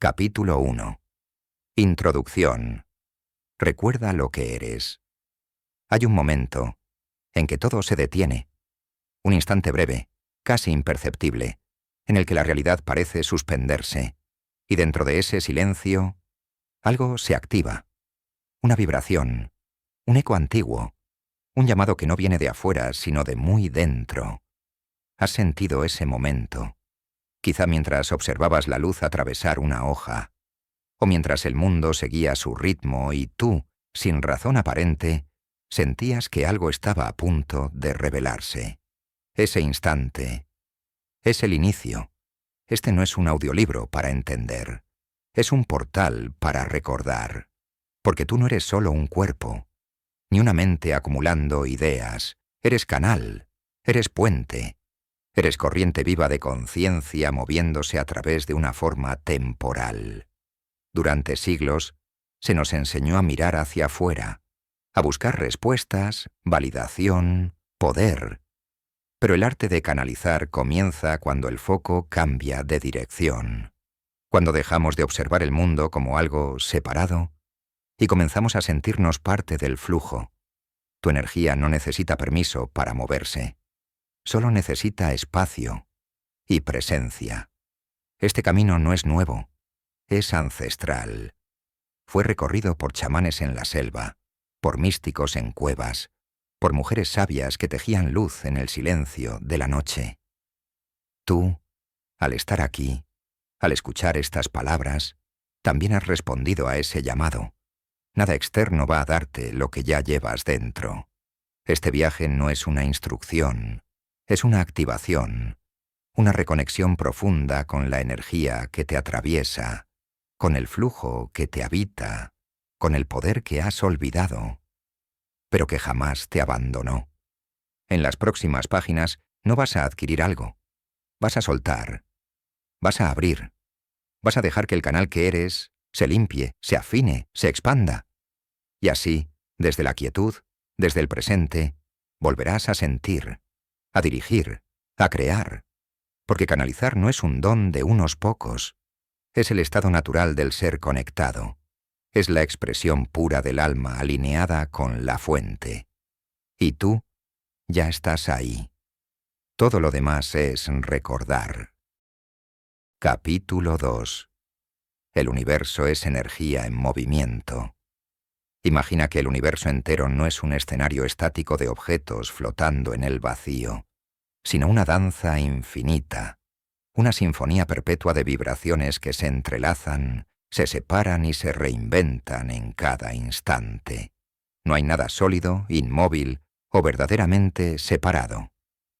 Capítulo 1. Introducción. Recuerda lo que eres. Hay un momento en que todo se detiene. Un instante breve, casi imperceptible, en el que la realidad parece suspenderse. Y dentro de ese silencio, algo se activa. Una vibración, un eco antiguo, un llamado que no viene de afuera, sino de muy dentro. ¿Has sentido ese momento? Quizá mientras observabas la luz atravesar una hoja, o mientras el mundo seguía su ritmo y tú, sin razón aparente, sentías que algo estaba a punto de revelarse. Ese instante es el inicio. Este no es un audiolibro para entender. Es un portal para recordar. Porque tú no eres solo un cuerpo, ni una mente acumulando ideas. Eres canal, eres puente, eres corriente viva de conciencia moviéndose a través de una forma temporal. Durante siglos, se nos enseñó a mirar hacia afuera, a buscar respuestas, validación, poder. Pero el arte de canalizar comienza cuando el foco cambia de dirección, cuando dejamos de observar el mundo como algo separado y comenzamos a sentirnos parte del flujo. Tu energía no necesita permiso para moverse, solo necesita espacio y presencia. Este camino no es nuevo, es ancestral. Fue recorrido por chamanes en la selva, por místicos en cuevas, por mujeres sabias que tejían luz en el silencio de la noche. Tú, al estar aquí, al escuchar estas palabras, también has respondido a ese llamado. Nada externo va a darte lo que ya llevas dentro. Este viaje no es una instrucción, es una activación, una reconexión profunda con la energía que te atraviesa, con el flujo que te habita, con el poder que has olvidado, pero que jamás te abandonó. En las próximas páginas no vas a adquirir algo, vas a soltar, vas a abrir, vas a dejar que el canal que eres se limpie, se afine, se expanda. Y así, desde la quietud, desde el presente, volverás a sentir, a dirigir, a crear, porque canalizar no es un don de unos pocos, es el estado natural del ser conectado, es la expresión pura del alma alineada con la fuente. Y tú ya estás ahí. Todo lo demás es recordar. Capítulo 2. El universo es energía en movimiento. Imagina que el universo entero no es un escenario estático de objetos flotando en el vacío, sino una danza infinita, una sinfonía perpetua de vibraciones que se entrelazan, se separan y se reinventan en cada instante. No hay nada sólido, inmóvil o verdaderamente separado.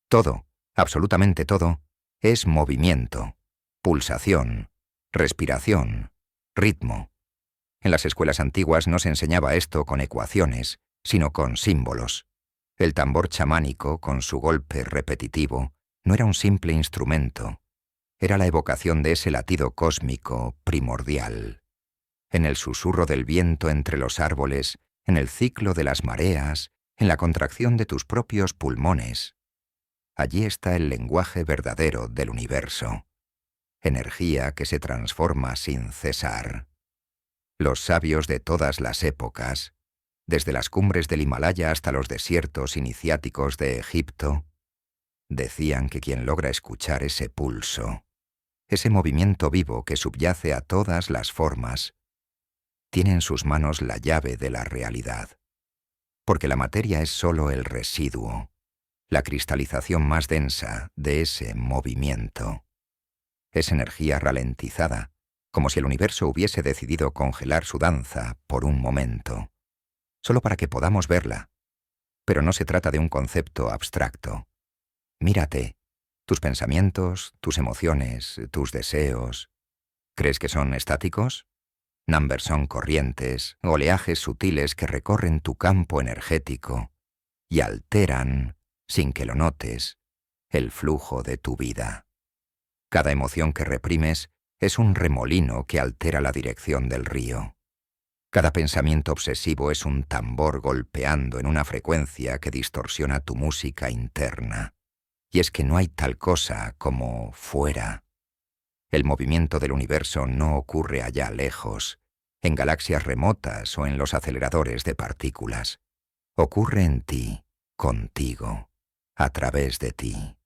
Todo, absolutamente todo, es movimiento, pulsación, respiración, ritmo. En las escuelas antiguas no se enseñaba esto con ecuaciones, sino con símbolos. El tambor chamánico, con su golpe repetitivo, no era un simple instrumento. Era la evocación de ese latido cósmico primordial. En el susurro del viento entre los árboles, en el ciclo de las mareas, en la contracción de tus propios pulmones. Allí está el lenguaje verdadero del universo. Energía que se transforma sin cesar. Los sabios de todas las épocas, desde las cumbres del Himalaya hasta los desiertos iniciáticos de Egipto, decían que quien logra escuchar ese pulso, ese movimiento vivo que subyace a todas las formas, tiene en sus manos la llave de la realidad. Porque la materia es solo el residuo, la cristalización más densa de ese movimiento. Es energía ralentizada, como si el universo hubiese decidido congelar su danza por un momento, solo para que podamos verla. Pero no se trata de un concepto abstracto. Mírate, tus pensamientos, tus emociones, tus deseos. ¿Crees que son estáticos? Numbers son corrientes, oleajes sutiles que recorren tu campo energético y alteran, sin que lo notes, el flujo de tu vida. Cada emoción que reprimes es un remolino que altera la dirección del río. Cada pensamiento obsesivo es un tambor golpeando en una frecuencia que distorsiona tu música interna. Y es que no hay tal cosa como fuera. El movimiento del universo no ocurre allá lejos, en galaxias remotas o en los aceleradores de partículas. Ocurre en ti, contigo, a través de ti.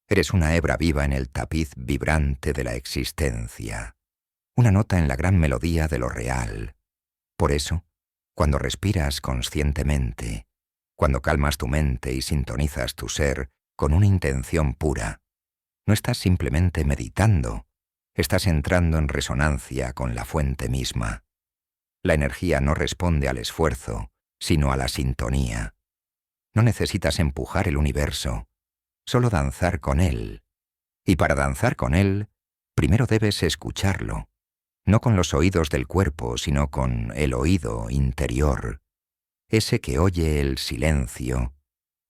Eres una hebra viva en el tapiz vibrante de la existencia, una nota en la gran melodía de lo real. Por eso, cuando respiras conscientemente, cuando calmas tu mente y sintonizas tu ser con una intención pura, no estás simplemente meditando, estás entrando en resonancia con la fuente misma. La energía no responde al esfuerzo, sino a la sintonía. No necesitas empujar el universo, solo danzar con él. Y para danzar con él, primero debes escucharlo, no con los oídos del cuerpo, sino con el oído interior, ese que oye el silencio,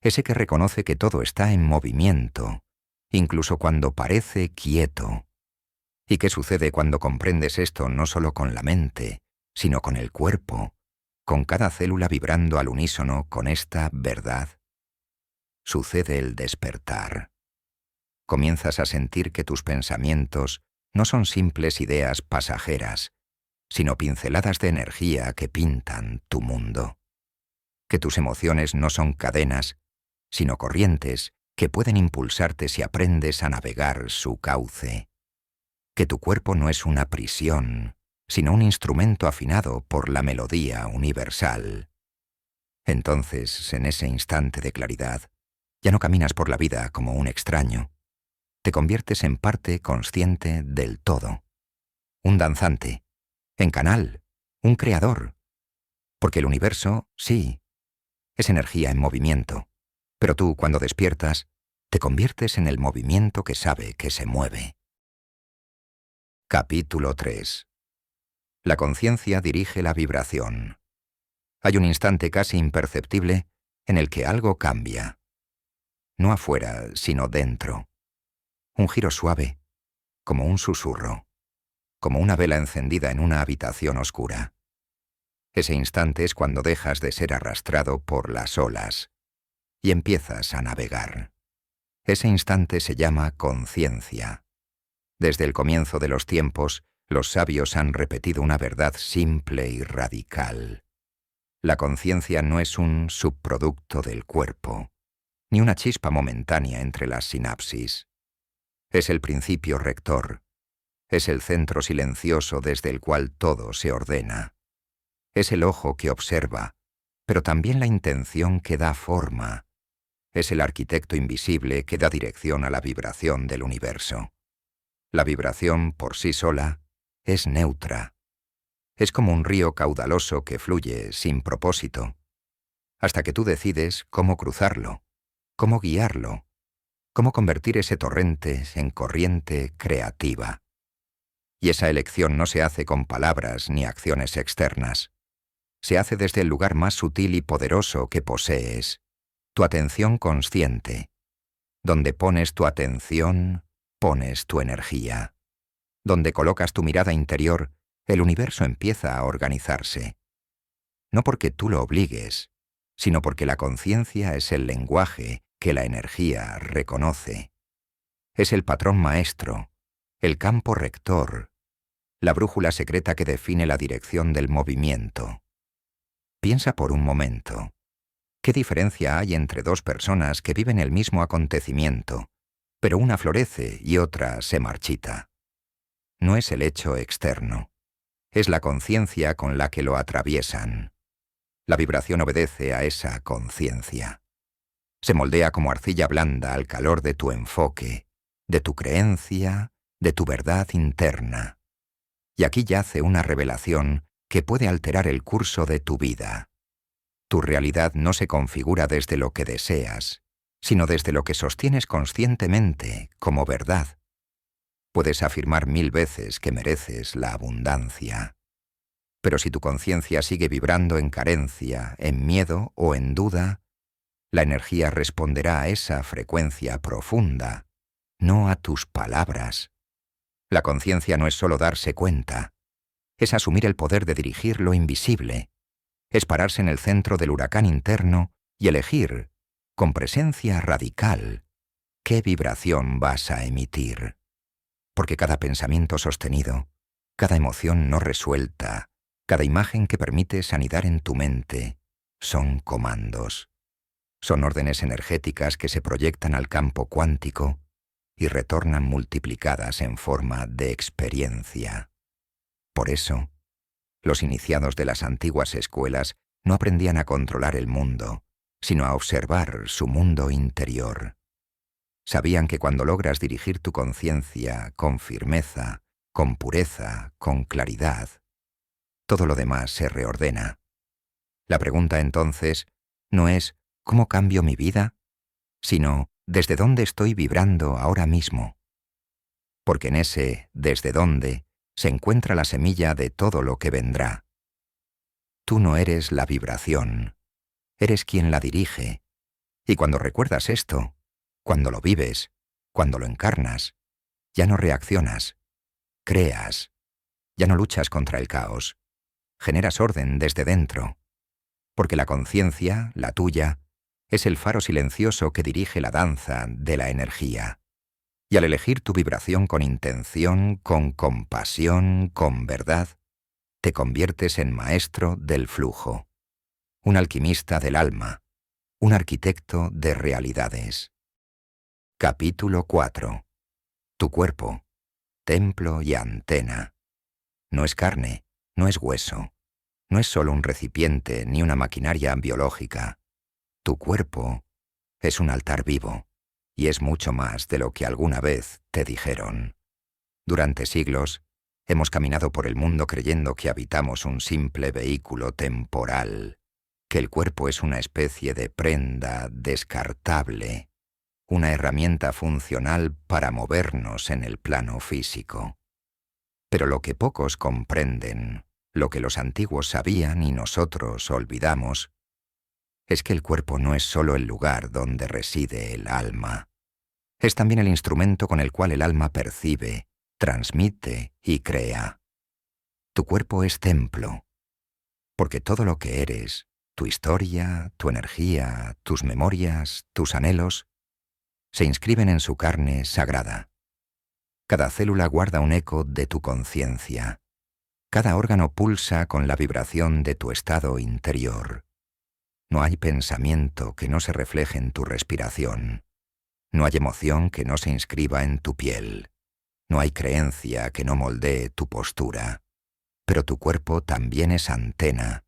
ese que reconoce que todo está en movimiento, incluso cuando parece quieto. ¿Y qué sucede cuando comprendes esto no solo con la mente, sino con el cuerpo, con cada célula vibrando al unísono con esta verdad? Sucede el despertar. Comienzas a sentir que tus pensamientos no son simples ideas pasajeras, sino pinceladas de energía que pintan tu mundo. Que tus emociones no son cadenas, sino corrientes que pueden impulsarte si aprendes a navegar su cauce. Que tu cuerpo no es una prisión, sino un instrumento afinado por la melodía universal. Entonces, en ese instante de claridad, ya no caminas por la vida como un extraño. Te conviertes en parte consciente del todo. Un danzante, en canal, un creador. Porque el universo, sí, es energía en movimiento. Pero tú, cuando despiertas, te conviertes en el movimiento que sabe que se mueve. Capítulo 3. La conciencia dirige la vibración. Hay un instante casi imperceptible en el que algo cambia. No afuera, sino dentro. Un giro suave, como un susurro, como una vela encendida en una habitación oscura. Ese instante es cuando dejas de ser arrastrado por las olas y empiezas a navegar. Ese instante se llama conciencia. Desde el comienzo de los tiempos, los sabios han repetido una verdad simple y radical. La conciencia no es un subproducto del cuerpo, ni una chispa momentánea entre las sinapsis. Es el principio rector. Es el centro silencioso desde el cual todo se ordena. Es el ojo que observa, pero también la intención que da forma. Es el arquitecto invisible que da dirección a la vibración del universo. La vibración, por sí sola, es neutra. Es como un río caudaloso que fluye sin propósito, hasta que tú decides cómo cruzarlo, cómo guiarlo, cómo convertir ese torrente en corriente creativa. Y esa elección no se hace con palabras ni acciones externas. Se hace desde el lugar más sutil y poderoso que posees, tu atención consciente. Donde pones tu atención, pones tu energía. Donde colocas tu mirada interior, el universo empieza a organizarse. No porque tú lo obligues, sino porque la conciencia es el lenguaje que la energía reconoce. Es el patrón maestro, el campo rector, la brújula secreta que define la dirección del movimiento. Piensa por un momento. ¿Qué diferencia hay entre dos personas que viven el mismo acontecimiento, pero una florece y otra se marchita? No es el hecho externo, es la conciencia con la que lo atraviesan. La vibración obedece a esa conciencia. Se moldea como arcilla blanda al calor de tu enfoque, de tu creencia, de tu verdad interna. Y aquí yace una revelación que puede alterar el curso de tu vida. Tu realidad no se configura desde lo que deseas, sino desde lo que sostienes conscientemente como verdad. Puedes afirmar 1000 veces que mereces la abundancia. Pero si tu conciencia sigue vibrando en carencia, en miedo o en duda, la energía responderá a esa frecuencia profunda, no a tus palabras. La conciencia no es solo darse cuenta, es asumir el poder de dirigir lo invisible, es pararse en el centro del huracán interno y elegir, con presencia radical, qué vibración vas a emitir. porque cada pensamiento sostenido, cada emoción no resuelta, cada imagen que permites anidar en tu mente, son comandos. Son órdenes energéticas que se proyectan al campo cuántico y retornan multiplicadas en forma de experiencia. Por eso, los iniciados de las antiguas escuelas no aprendían a controlar el mundo, sino a observar su mundo interior. Sabían que cuando logras dirigir tu conciencia con firmeza, con pureza, con claridad, todo lo demás se reordena. La pregunta entonces no es ¿cómo cambio mi vida?, sino ¿desde dónde estoy vibrando ahora mismo? Porque en ese «desde dónde» se encuentra la semilla de todo lo que vendrá. Tú no eres la vibración, eres quien la dirige. Y cuando recuerdas esto, cuando lo vives, cuando lo encarnas, ya no reaccionas, creas, ya no luchas contra el caos, generas orden desde dentro, porque la conciencia, la tuya, es el faro silencioso que dirige la danza de la energía. Y al elegir tu vibración con intención, con compasión, con verdad, te conviertes en maestro del flujo, un alquimista del alma, un arquitecto de realidades. Capítulo 4. Tu cuerpo, templo y antena. No es carne, no es hueso, no es solo un recipiente ni una maquinaria biológica. Tu cuerpo es un altar vivo y es mucho más de lo que alguna vez te dijeron. Durante siglos, hemos caminado por el mundo creyendo que habitamos un simple vehículo temporal, que el cuerpo es una especie de prenda descartable, una herramienta funcional para movernos en el plano físico. Pero lo que pocos comprenden, lo que los antiguos sabían y nosotros olvidamos, es que el cuerpo no es solo el lugar donde reside el alma. Es también el instrumento con el cual el alma percibe, transmite y crea. Tu cuerpo es templo, porque todo lo que eres, tu historia, tu energía, tus memorias, tus anhelos, se inscriben en su carne sagrada. Cada célula guarda un eco de tu conciencia. Cada órgano pulsa con la vibración de tu estado interior. No hay pensamiento que no se refleje en tu respiración. No hay emoción que no se inscriba en tu piel. No hay creencia que no moldee tu postura. Pero tu cuerpo también es antena,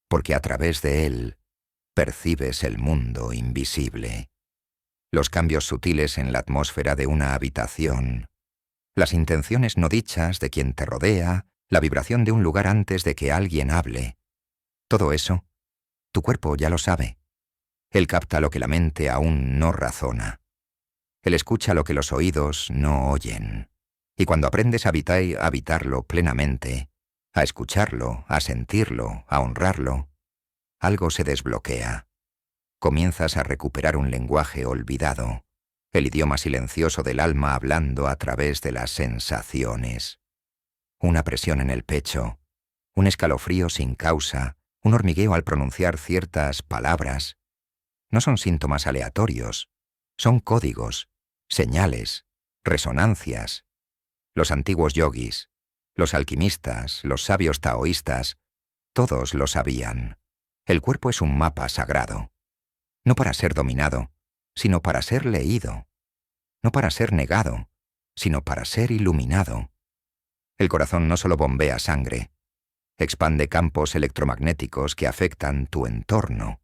porque a través de él percibes el mundo invisible. Los cambios sutiles en la atmósfera de una habitación, las intenciones no dichas de quien te rodea, la vibración de un lugar antes de que alguien hable. Todo eso, tu cuerpo ya lo sabe. Él capta lo que la mente aún no razona. Él escucha lo que los oídos no oyen. Y cuando aprendes a habitarlo plenamente, a escucharlo, a sentirlo, a honrarlo, algo se desbloquea. Comienzas a recuperar un lenguaje olvidado, el idioma silencioso del alma hablando a través de las sensaciones. Una presión en el pecho, un escalofrío sin causa, un hormigueo al pronunciar ciertas palabras. No son síntomas aleatorios, son códigos, señales, resonancias. Los antiguos yogis, los alquimistas, los sabios taoístas, todos lo sabían. El cuerpo es un mapa sagrado, no para ser dominado, sino para ser leído, no para ser negado, sino para ser iluminado. El corazón no solo bombea sangre, expande campos electromagnéticos que afectan tu entorno.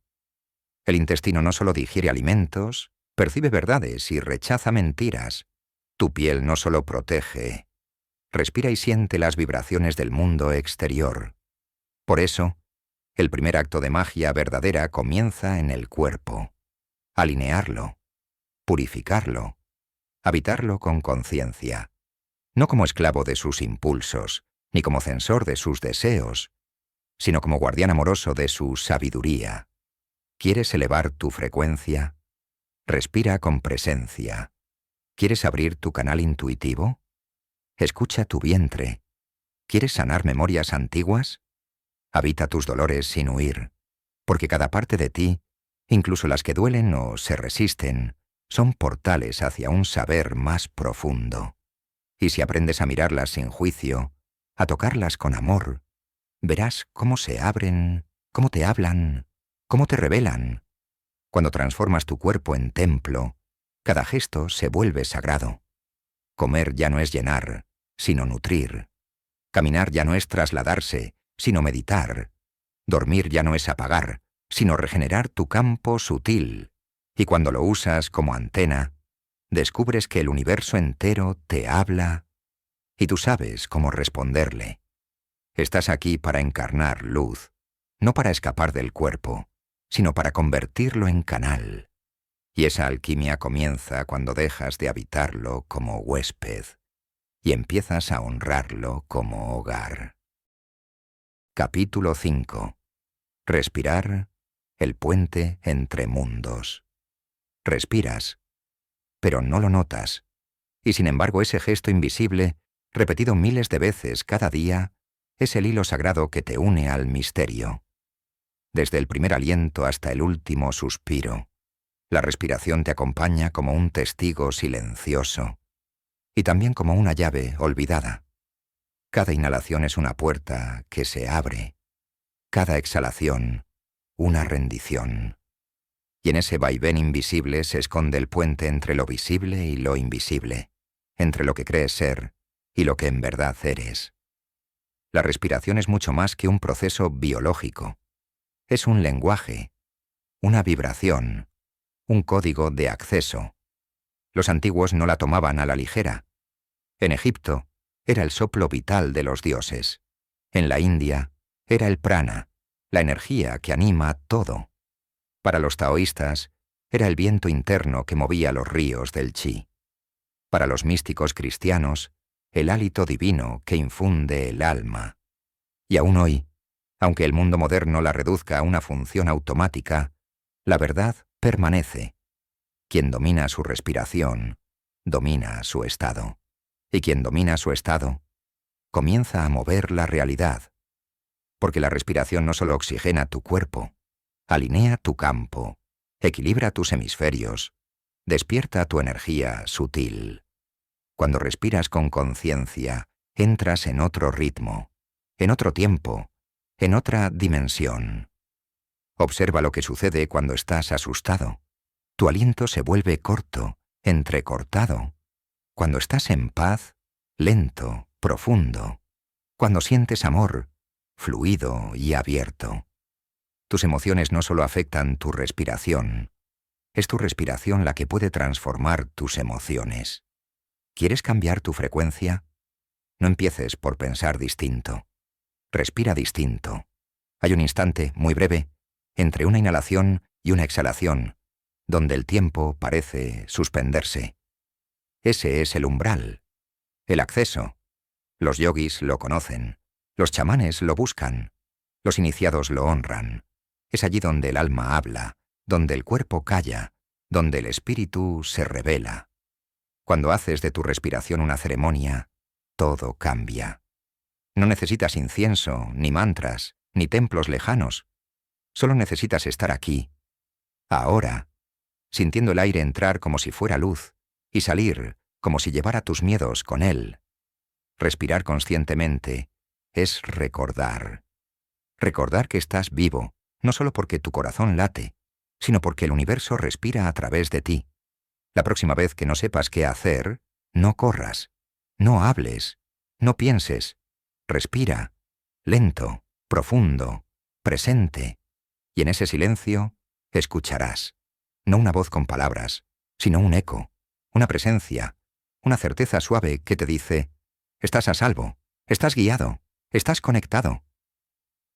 El intestino no solo digiere alimentos, percibe verdades y rechaza mentiras. Tu piel no solo protege, respira y siente las vibraciones del mundo exterior. Por eso, el primer acto de magia verdadera comienza en el cuerpo. Alinearlo, purificarlo, habitarlo con conciencia, no como esclavo de sus impulsos, ni como censor de sus deseos, sino como guardián amoroso de su sabiduría. ¿Quieres elevar tu frecuencia? Respira con presencia. ¿Quieres abrir tu canal intuitivo? Escucha tu vientre. ¿Quieres sanar memorias antiguas? Habita tus dolores sin huir, porque cada parte de ti, incluso las que duelen o se resisten, son portales hacia un saber más profundo. Y si aprendes a mirarlas sin juicio, a tocarlas con amor, verás cómo se abren, cómo te hablan, cómo te revelan. Cuando transformas tu cuerpo en templo, cada gesto se vuelve sagrado. Comer ya no es llenar, sino nutrir. Caminar ya no es trasladarse, sino meditar. Dormir ya no es apagar, sino regenerar tu campo sutil. Y cuando lo usas como antena, descubres que el universo entero te habla y tú sabes cómo responderle. Estás aquí para encarnar luz, no para escapar del cuerpo, sino para convertirlo en canal. Y esa alquimia comienza cuando dejas de habitarlo como huésped y empiezas a honrarlo como hogar. Capítulo 5. Respirar, el puente entre mundos. Respiras, pero no lo notas, y sin embargo ese gesto invisible, repetido miles de veces cada día, es el hilo sagrado que te une al misterio. Desde el primer aliento hasta el último suspiro, la respiración te acompaña como un testigo silencioso y también como una llave olvidada. Cada inhalación es una puerta que se abre, cada exhalación una rendición. Y en ese vaivén invisible se esconde el puente entre lo visible y lo invisible, entre lo que crees ser y lo que en verdad eres. La respiración es mucho más que un proceso biológico. Es un lenguaje, una vibración, un código de acceso. Los antiguos no la tomaban a la ligera. En Egipto era el soplo vital de los dioses. En la India era el prana, la energía que anima todo. Para los taoístas era el viento interno que movía los ríos del chi. Para los místicos cristianos, el hálito divino que infunde el alma. Y aún hoy, aunque el mundo moderno la reduzca a una función automática, la verdad permanece. Quien domina su respiración, domina su estado. Y quien domina su estado, comienza a mover la realidad. Porque la respiración no solo oxigena tu cuerpo, alinea tu campo, equilibra tus hemisferios, despierta tu energía sutil. Cuando respiras con conciencia, entras en otro ritmo, en otro tiempo, en otra dimensión. Observa lo que sucede cuando estás asustado. Tu aliento se vuelve corto, entrecortado. Cuando estás en paz, lento, profundo. Cuando sientes amor, fluido y abierto. Tus emociones no solo afectan tu respiración, es tu respiración la que puede transformar tus emociones. ¿Quieres cambiar tu frecuencia? No empieces por pensar distinto. Respira distinto. Hay un instante, muy breve, entre una inhalación y una exhalación, donde el tiempo parece suspenderse. Ese es el umbral, el acceso. Los yogis lo conocen, los chamanes lo buscan, los iniciados lo honran. Es allí donde el alma habla, donde el cuerpo calla, donde el espíritu se revela. Cuando haces de tu respiración una ceremonia, todo cambia. No necesitas incienso, ni mantras, ni templos lejanos. Solo necesitas estar aquí, ahora, sintiendo el aire entrar como si fuera luz y salir como si llevara tus miedos con él. Respirar conscientemente es recordar. Recordar que estás vivo, no solo porque tu corazón late, sino porque el universo respira a través de ti. La próxima vez que no sepas qué hacer, no corras, no hables, no pienses. Respira, lento, profundo, presente. Y en ese silencio, escucharás, no una voz con palabras, sino un eco, una presencia, una certeza suave que te dice: estás a salvo, estás guiado, estás conectado.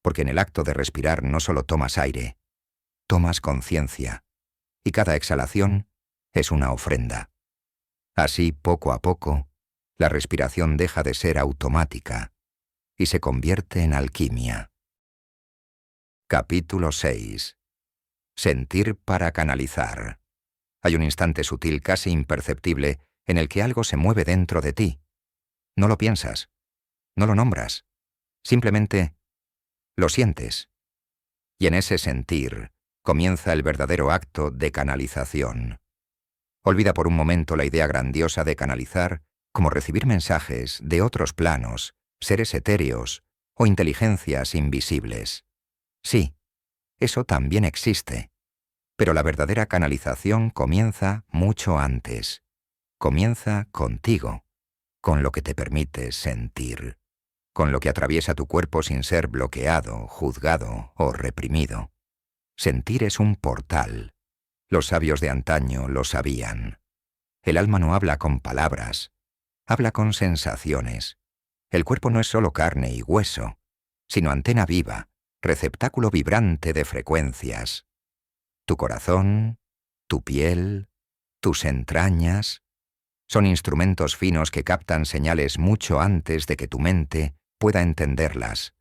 Porque en el acto de respirar no solo tomas aire, tomas conciencia, y cada exhalación es una ofrenda. Así, poco a poco, la respiración deja de ser automática y se convierte en alquimia. Capítulo 6. Sentir para canalizar. Hay un instante sutil, casi imperceptible, en el que algo se mueve dentro de ti. No lo piensas, no lo nombras, simplemente lo sientes. Y en ese sentir comienza el verdadero acto de canalización. Olvida por un momento la idea grandiosa de canalizar como recibir mensajes de otros planos, seres etéreos o inteligencias invisibles. Sí, eso también existe, pero la verdadera canalización comienza mucho antes. Comienza contigo, con lo que te permites sentir, con lo que atraviesa tu cuerpo sin ser bloqueado, juzgado o reprimido. Sentir es un portal. Los sabios de antaño lo sabían. El alma no habla con palabras, habla con sensaciones. El cuerpo no es solo carne y hueso, sino antena viva, receptáculo vibrante de frecuencias. Tu corazón, tu piel, tus entrañas, son instrumentos finos que captan señales mucho antes de que tu mente pueda entenderlas.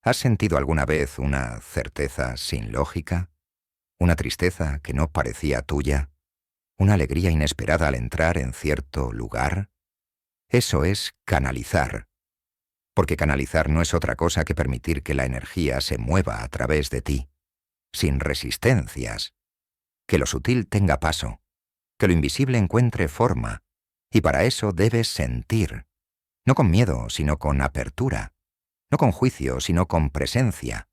¿Has sentido alguna vez una certeza sin lógica? ¿Una tristeza que no parecía tuya? ¿Una alegría inesperada al entrar en cierto lugar? Eso es canalizar. Porque canalizar no es otra cosa que permitir que la energía se mueva a través de ti, sin resistencias. Que lo sutil tenga paso, que lo invisible encuentre forma, y para eso debes sentir, no con miedo, sino con apertura, no con juicio, sino con presencia.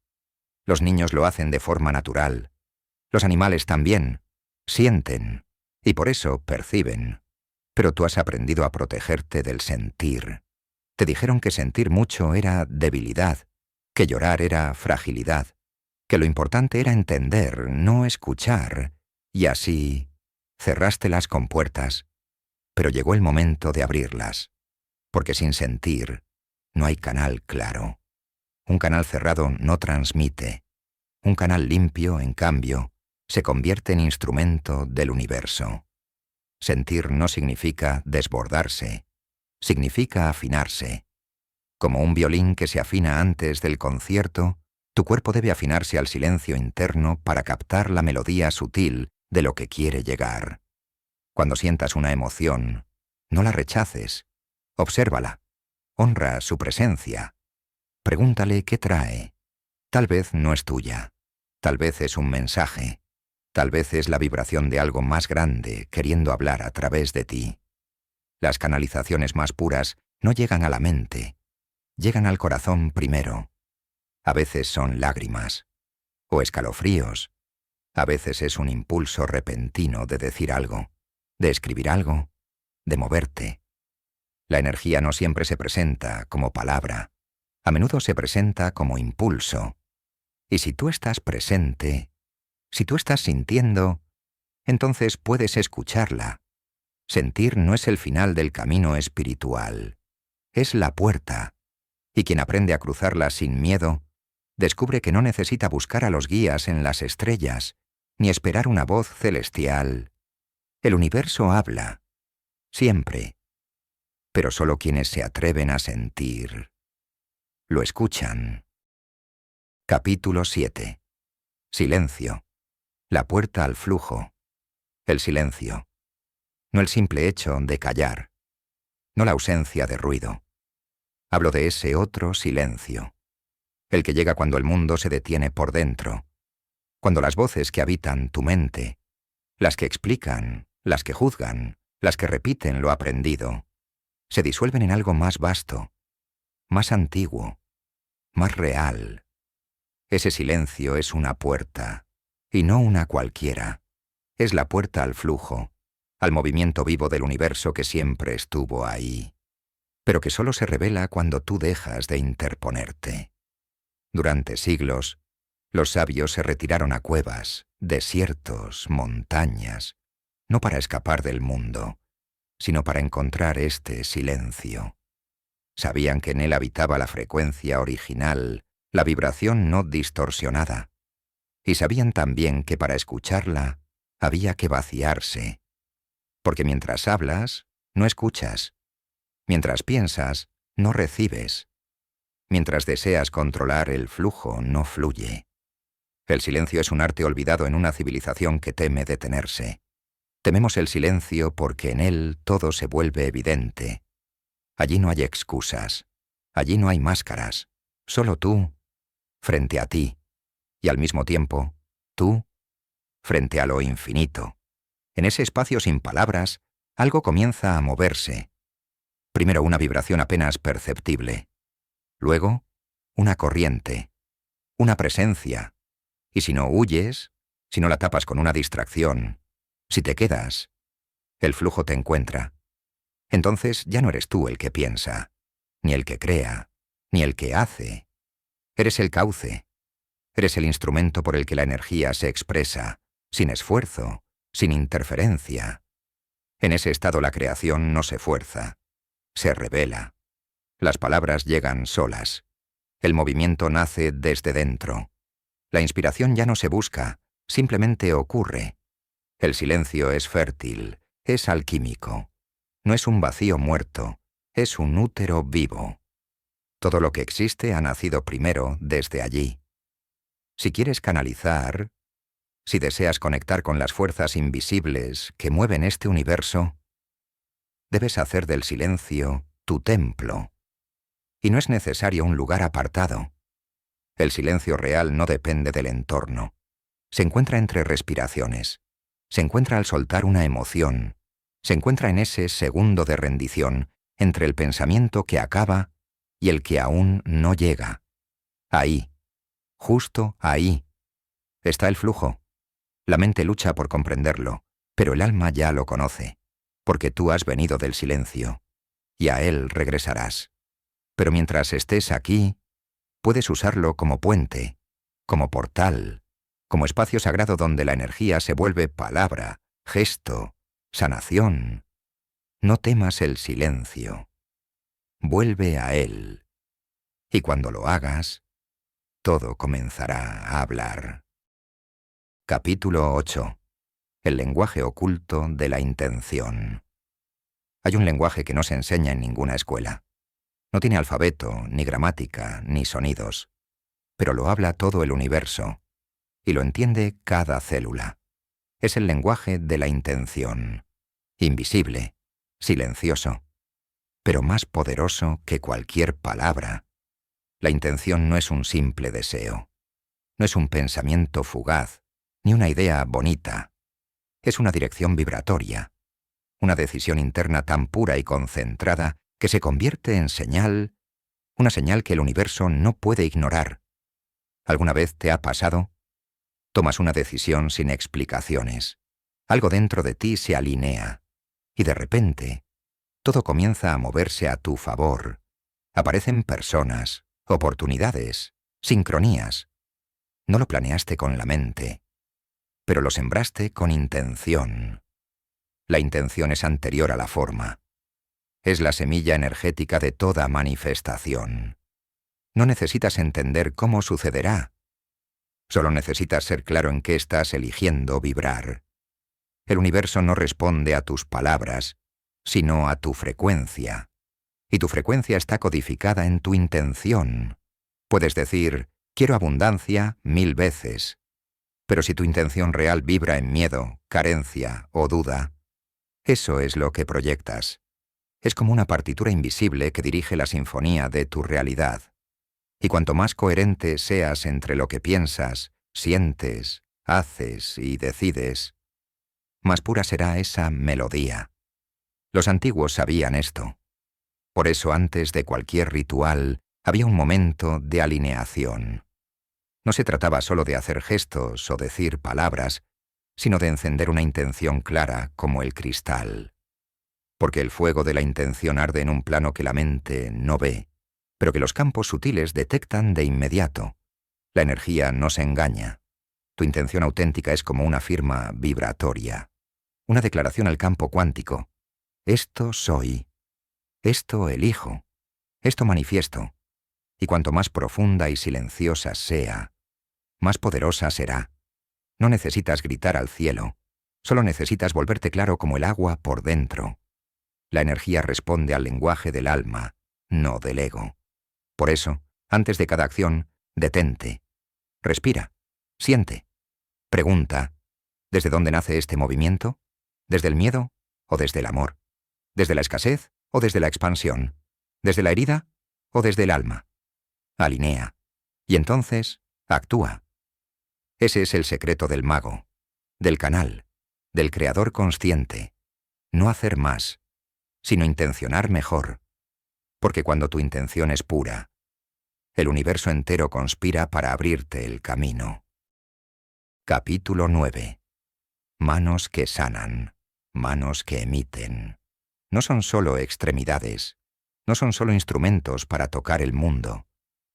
Los niños lo hacen de forma natural, los animales también, sienten, y por eso perciben. Pero tú has aprendido a protegerte del sentir. Te dijeron que sentir mucho era debilidad, que llorar era fragilidad, que lo importante era entender, no escuchar, y así cerraste las compuertas, pero llegó el momento de abrirlas, porque sin sentir no hay canal claro. Un canal cerrado no transmite. Un canal limpio, en cambio, se convierte en instrumento del universo. Sentir no significa desbordarse, significa afinarse. Como un violín que se afina antes del concierto, tu cuerpo debe afinarse al silencio interno para captar la melodía sutil de lo que quiere llegar. Cuando sientas una emoción, no la rechaces, obsérvala, honra su presencia. Pregúntale qué trae. Tal vez no es tuya, tal vez es un mensaje, tal vez es la vibración de algo más grande queriendo hablar a través de ti. Las canalizaciones más puras no llegan a la mente, llegan al corazón primero. A veces son lágrimas, o escalofríos, a veces es un impulso repentino de decir algo, de escribir algo, de moverte. La energía no siempre se presenta como palabra, a menudo se presenta como impulso. Y si tú estás presente, si tú estás sintiendo, entonces puedes escucharla. Sentir no es el final del camino espiritual, es la puerta. Y quien aprende a cruzarla sin miedo, descubre que no necesita buscar a los guías en las estrellas, ni esperar una voz celestial. El universo habla, siempre, pero solo quienes se atreven a sentir, lo escuchan. Capítulo 7. Silencio. La puerta al flujo. El silencio. No el simple hecho de callar, no la ausencia de ruido. Hablo de ese otro silencio, el que llega cuando el mundo se detiene por dentro, cuando las voces que habitan tu mente, las que explican, las que juzgan, las que repiten lo aprendido, se disuelven en algo más vasto, más antiguo, más real. Ese silencio es una puerta, y no una cualquiera. Es la puerta al flujo, al movimiento vivo del universo que siempre estuvo ahí, pero que solo se revela cuando tú dejas de interponerte. Durante siglos, los sabios se retiraron a cuevas, desiertos, montañas, no para escapar del mundo, sino para encontrar este silencio. Sabían que en él habitaba la frecuencia original, la vibración no distorsionada, y sabían también que para escucharla había que vaciarse, porque mientras hablas, no escuchas, mientras piensas, no recibes, mientras deseas controlar el flujo, no fluye. El silencio es un arte olvidado en una civilización que teme detenerse. Tememos el silencio porque en él todo se vuelve evidente. Allí no hay excusas, allí no hay máscaras, solo tú, frente a ti, y al mismo tiempo, tú, frente a lo infinito. En ese espacio sin palabras, algo comienza a moverse. Primero una vibración apenas perceptible. Luego, una corriente, una presencia. Y si no huyes, si no la tapas con una distracción, si te quedas, el flujo te encuentra. Entonces ya no eres tú el que piensa, ni el que crea, ni el que hace. Eres el cauce. Eres el instrumento por el que la energía se expresa, sin esfuerzo, sin interferencia. En ese estado la creación no se fuerza, se revela. Las palabras llegan solas. El movimiento nace desde dentro. La inspiración ya no se busca, simplemente ocurre. El silencio es fértil, es alquímico. No es un vacío muerto, es un útero vivo. Todo lo que existe ha nacido primero desde allí. Si quieres canalizar, si deseas conectar con las fuerzas invisibles que mueven este universo, debes hacer del silencio tu templo. Y no es necesario un lugar apartado. El silencio real no depende del entorno. Se encuentra entre respiraciones. Se encuentra al soltar una emoción. Se encuentra en ese segundo de rendición entre el pensamiento que acaba y el que aún no llega. Ahí, justo ahí, está el flujo. La mente lucha por comprenderlo, pero el alma ya lo conoce, porque tú has venido del silencio, y a él regresarás. Pero mientras estés aquí, puedes usarlo como puente, como portal, como espacio sagrado donde la energía se vuelve palabra, gesto, sanación. No temas el silencio. Vuelve a él. Y cuando lo hagas, todo comenzará a hablar. Capítulo 8. El lenguaje oculto de la intención. Hay un lenguaje que no se enseña en ninguna escuela. No tiene alfabeto, ni gramática, ni sonidos. Pero lo habla todo el universo. Y lo entiende cada célula. Es el lenguaje de la intención. Invisible, silencioso, pero más poderoso que cualquier palabra. La intención no es un simple deseo. No es un pensamiento fugaz, ni una idea bonita. Es una dirección vibratoria. Una decisión interna tan pura y concentrada que se convierte en señal, una señal que el universo no puede ignorar. ¿Alguna vez te ha pasado? Tomas una decisión sin explicaciones. Algo dentro de ti se alinea. Y de repente, todo comienza a moverse a tu favor. Aparecen personas, oportunidades, sincronías. No lo planeaste con la mente, pero lo sembraste con intención. La intención es anterior a la forma. Es la semilla energética de toda manifestación. No necesitas entender cómo sucederá. Solo necesitas ser claro en qué estás eligiendo vibrar. El universo no responde a tus palabras, sino a tu frecuencia. Y tu frecuencia está codificada en tu intención. Puedes decir, quiero abundancia 1000 veces. Pero si tu intención real vibra en miedo, carencia o duda, eso es lo que proyectas. Es como una partitura invisible que dirige la sinfonía de tu realidad. Y cuanto más coherente seas entre lo que piensas, sientes, haces y decides, más pura será esa melodía. Los antiguos sabían esto. Por eso antes de cualquier ritual había un momento de alineación. No se trataba solo de hacer gestos o decir palabras, sino de encender una intención clara como el cristal. Porque el fuego de la intención arde en un plano que la mente no ve, pero que los campos sutiles detectan de inmediato. La energía no se engaña. Tu intención auténtica es como una firma vibratoria, una declaración al campo cuántico. Esto soy, esto elijo, esto manifiesto. Y cuanto más profunda y silenciosa sea, más poderosa será. No necesitas gritar al cielo, solo necesitas volverte claro como el agua por dentro. La energía responde al lenguaje del alma, no del ego. Por eso, antes de cada acción, detente. Respira. Siente. Pregunta. ¿Desde dónde nace este movimiento? ¿Desde el miedo o desde el amor? ¿Desde la escasez o desde la expansión? ¿Desde la herida o desde el alma? Alinea. Y entonces, actúa. Ese es el secreto del mago, del canal, del creador consciente. No hacer más, sino intencionar mejor, porque cuando tu intención es pura, el universo entero conspira para abrirte el camino. Capítulo 9. Manos que sanan, manos que emiten. No son solo extremidades, no son solo instrumentos para tocar el mundo.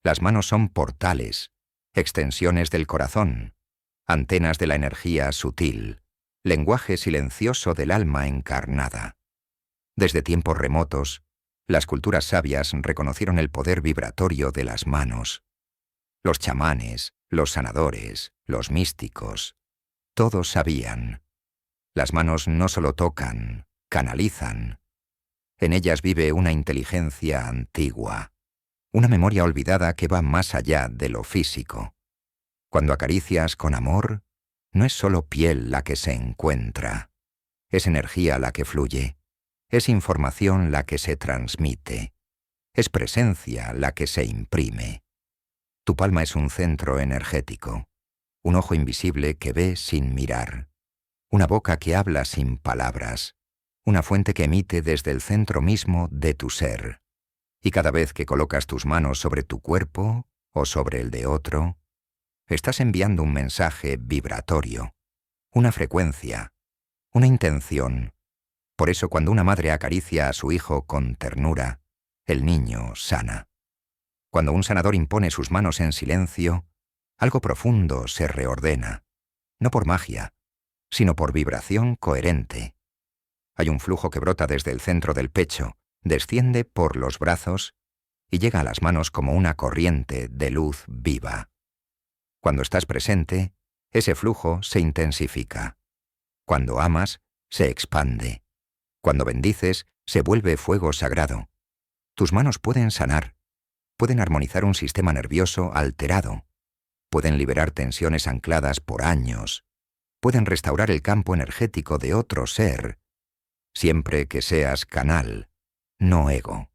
Las manos son portales, extensiones del corazón, antenas de la energía sutil, lenguaje silencioso del alma encarnada. Desde tiempos remotos, las culturas sabias reconocieron el poder vibratorio de las manos. Los chamanes, los sanadores, los místicos, todos sabían. Las manos no solo tocan, canalizan. En ellas vive una inteligencia antigua, una memoria olvidada que va más allá de lo físico. Cuando acaricias con amor, no es solo piel la que se encuentra, es energía la que fluye, es información la que se transmite, es presencia la que se imprime. Tu palma es un centro energético, un ojo invisible que ve sin mirar, una boca que habla sin palabras, una fuente que emite desde el centro mismo de tu ser. Y cada vez que colocas tus manos sobre tu cuerpo o sobre el de otro, estás enviando un mensaje vibratorio, una frecuencia, una intención. Por eso cuando una madre acaricia a su hijo con ternura, el niño sana. Cuando un sanador impone sus manos en silencio, algo profundo se reordena, no por magia, sino por vibración coherente. Hay un flujo que brota desde el centro del pecho, desciende por los brazos y llega a las manos como una corriente de luz viva. Cuando estás presente, ese flujo se intensifica. Cuando amas, se expande. Cuando bendices, se vuelve fuego sagrado. Tus manos pueden sanar, pueden armonizar un sistema nervioso alterado, pueden liberar tensiones ancladas por años, pueden restaurar el campo energético de otro ser, siempre que seas canal, no ego,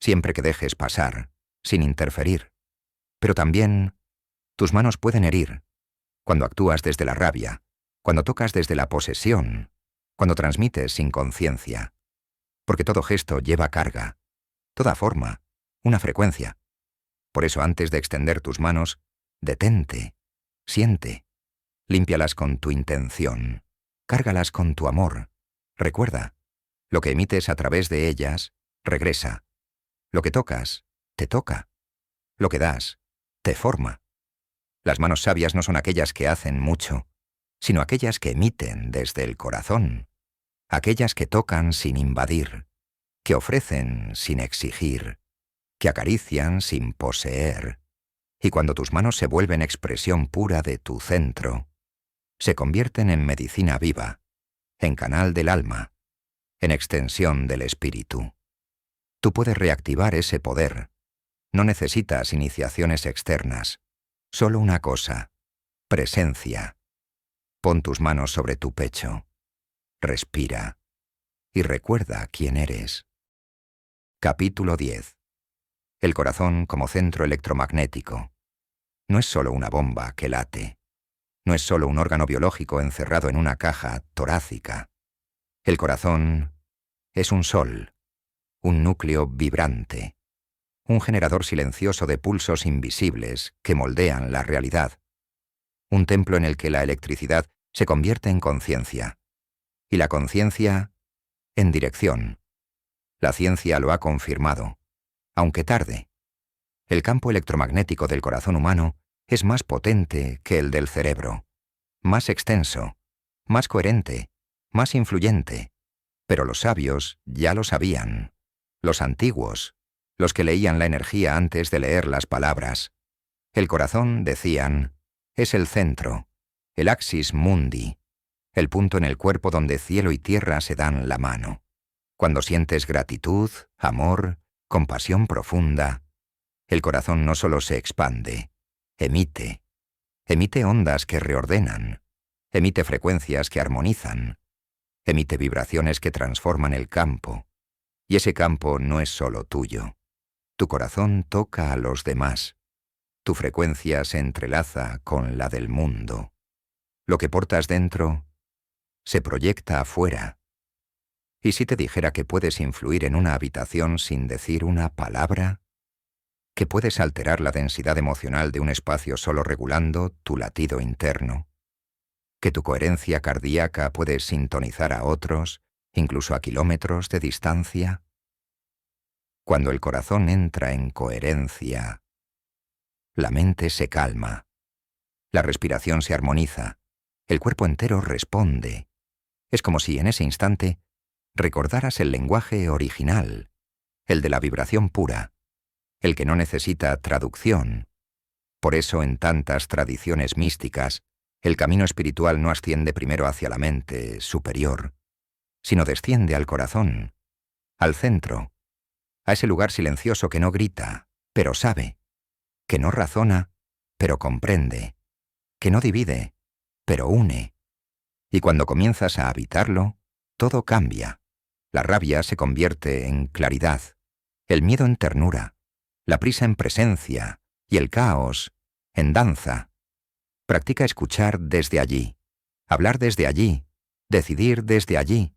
siempre que dejes pasar, sin interferir. Pero también, tus manos pueden herir, cuando actúas desde la rabia, cuando tocas desde la posesión, cuando transmites sin conciencia. Porque todo gesto lleva carga, toda forma, una frecuencia. Por eso antes de extender tus manos, detente, siente, límpialas con tu intención, cárgalas con tu amor. Recuerda, lo que emites a través de ellas, regresa. Lo que tocas, te toca. Lo que das, te forma. Las manos sabias no son aquellas que hacen mucho, sino aquellas que emiten desde el corazón, aquellas que tocan sin invadir, que ofrecen sin exigir, que acarician sin poseer. Y cuando tus manos se vuelven expresión pura de tu centro, se convierten en medicina viva, en canal del alma, en extensión del espíritu. Tú puedes reactivar ese poder. No necesitas iniciaciones externas. Solo una cosa: presencia. Pon tus manos sobre tu pecho. Respira. Y recuerda quién eres. Capítulo 10. El corazón como centro electromagnético. No es solo una bomba que late. No es solo un órgano biológico encerrado en una caja torácica. El corazón es un sol, un núcleo vibrante, un generador silencioso de pulsos invisibles que moldean la realidad, un templo en el que la electricidad se convierte en conciencia, y la conciencia en dirección. La ciencia lo ha confirmado, aunque tarde. El campo electromagnético del corazón humano es más potente que el del cerebro, más extenso, más coherente, más influyente. Pero los sabios ya lo sabían. Los antiguos, los que leían la energía antes de leer las palabras. El corazón, decían, es el centro, el axis mundi, el punto en el cuerpo donde cielo y tierra se dan la mano. Cuando sientes gratitud, amor, compasión profunda, el corazón no solo se expande, emite ondas que reordenan, emite frecuencias que armonizan, emite vibraciones que transforman el campo, y ese campo no es solo tuyo. Tu corazón toca a los demás, tu frecuencia se entrelaza con la del mundo. Lo que portas dentro se proyecta afuera. ¿Y si te dijera que puedes influir en una habitación sin decir una palabra? ¿Que puedes alterar la densidad emocional de un espacio solo regulando tu latido interno? ¿Que tu coherencia cardíaca puede sintonizar a otros, incluso a kilómetros de distancia? Cuando el corazón entra en coherencia, la mente se calma, la respiración se armoniza, el cuerpo entero responde. Es como si en ese instante recordaras el lenguaje original, el de la vibración pura, el que no necesita traducción. Por eso en tantas tradiciones místicas, el camino espiritual no asciende primero hacia la mente superior, sino desciende al corazón, al centro, a ese lugar silencioso que no grita, pero sabe, que no razona, pero comprende, que no divide, pero une. Y cuando comienzas a habitarlo, todo cambia. La rabia se convierte en claridad, el miedo en ternura, la prisa en presencia y el caos en danza. Practica escuchar desde allí, hablar desde allí, decidir desde allí.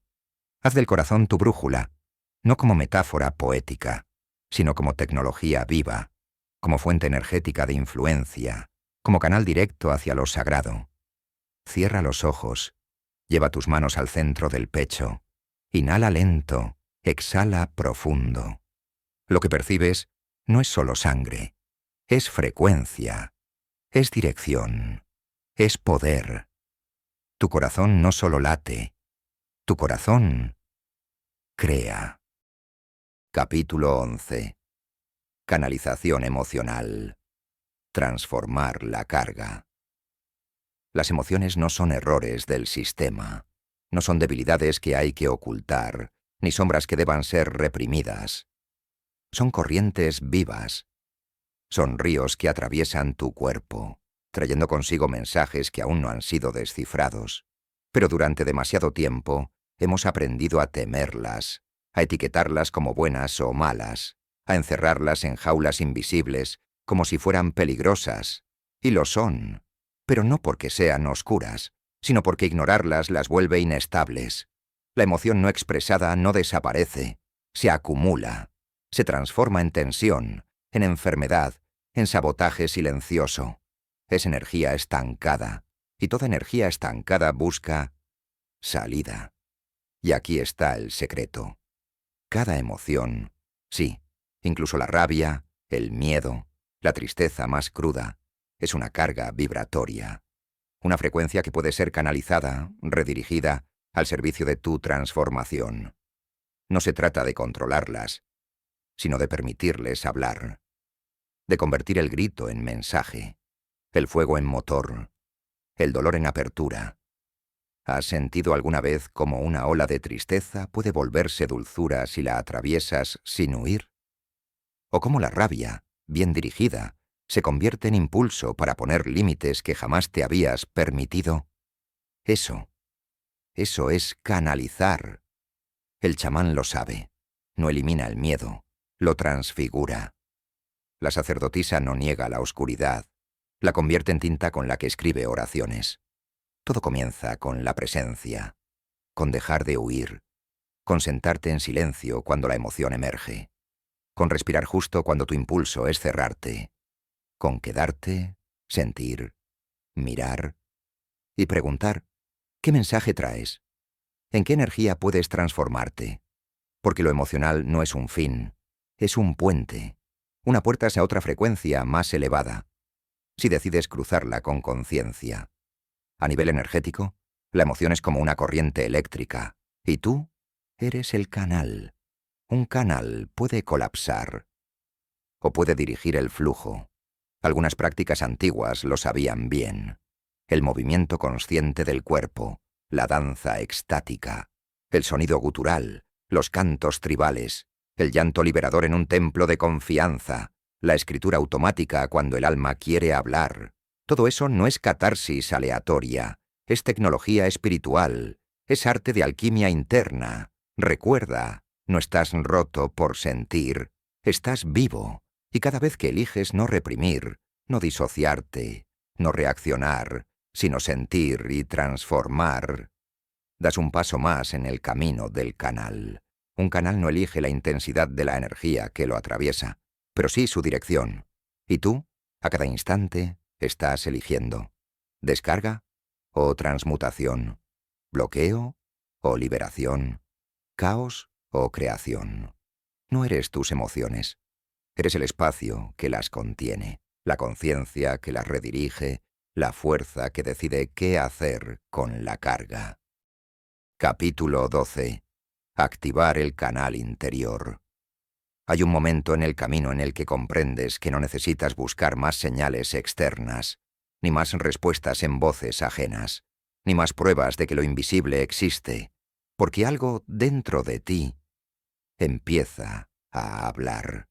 Haz del corazón tu brújula, no como metáfora poética, sino como tecnología viva, como fuente energética de influencia, como canal directo hacia lo sagrado. Cierra los ojos, lleva tus manos al centro del pecho, inhala lento, exhala profundo. Lo que percibes no es solo sangre, es frecuencia, es dirección, es poder. Tu corazón no solo late, tu corazón crea. Capítulo 11. Canalización emocional. Transformar la carga. Las emociones no son errores del sistema, no son debilidades que hay que ocultar, ni sombras que deban ser reprimidas. Son corrientes vivas. Son ríos que atraviesan tu cuerpo, trayendo consigo mensajes que aún no han sido descifrados. Pero durante demasiado tiempo hemos aprendido a temerlas, a etiquetarlas como buenas o malas, a encerrarlas en jaulas invisibles como si fueran peligrosas. Y lo son, pero no porque sean oscuras, sino porque ignorarlas las vuelve inestables. La emoción no expresada no desaparece, se acumula, se transforma en tensión, en enfermedad, en sabotaje silencioso. Es energía estancada, y toda energía estancada busca salida. Y aquí está el secreto. Cada emoción, sí, incluso la rabia, el miedo, la tristeza más cruda, es una carga vibratoria, una frecuencia que puede ser canalizada, redirigida, al servicio de tu transformación. No se trata de controlarlas, sino de permitirles hablar, de convertir el grito en mensaje, el fuego en motor, el dolor en apertura. ¿Has sentido alguna vez cómo una ola de tristeza puede volverse dulzura si la atraviesas sin huir? ¿O cómo la rabia, bien dirigida, se convierte en impulso para poner límites que jamás te habías permitido? Eso es canalizar. El chamán lo sabe. No elimina el miedo, lo transfigura. La sacerdotisa no niega la oscuridad, la convierte en tinta con la que escribe oraciones. Todo comienza con la presencia, con dejar de huir, con sentarte en silencio cuando la emoción emerge, con respirar justo cuando tu impulso es cerrarte, con quedarte, sentir, mirar y preguntar, ¿qué mensaje traes? ¿En qué energía puedes transformarte? Porque lo emocional no es un fin, es un puente, una puerta hacia otra frecuencia más elevada, si decides cruzarla con conciencia. A nivel energético, la emoción es como una corriente eléctrica, y tú eres el canal. Un canal puede colapsar o puede dirigir el flujo. Algunas prácticas antiguas lo sabían bien. El movimiento consciente del cuerpo, la danza extática, el sonido gutural, los cantos tribales, el llanto liberador en un templo de confianza, la escritura automática cuando el alma quiere hablar. Todo eso no es catarsis aleatoria, es tecnología espiritual, es arte de alquimia interna. Recuerda, no estás roto por sentir, estás vivo, y cada vez que eliges no reprimir, no disociarte, no reaccionar, sino sentir y transformar, Das un paso más en el camino del canal. Un canal no elige la intensidad de la energía que lo atraviesa, pero sí su dirección. Y tú, a cada instante, estás eligiendo descarga o transmutación, bloqueo o liberación, caos o creación. No eres tus emociones. Eres el espacio que las contiene, la conciencia que las redirige, la fuerza que decide qué hacer con la carga. Capítulo 12. Activar el canal interior. Hay un momento en el camino en el que comprendes que no necesitas buscar más señales externas, ni más respuestas en voces ajenas, ni más pruebas de que lo invisible existe, porque algo dentro de ti empieza a hablar.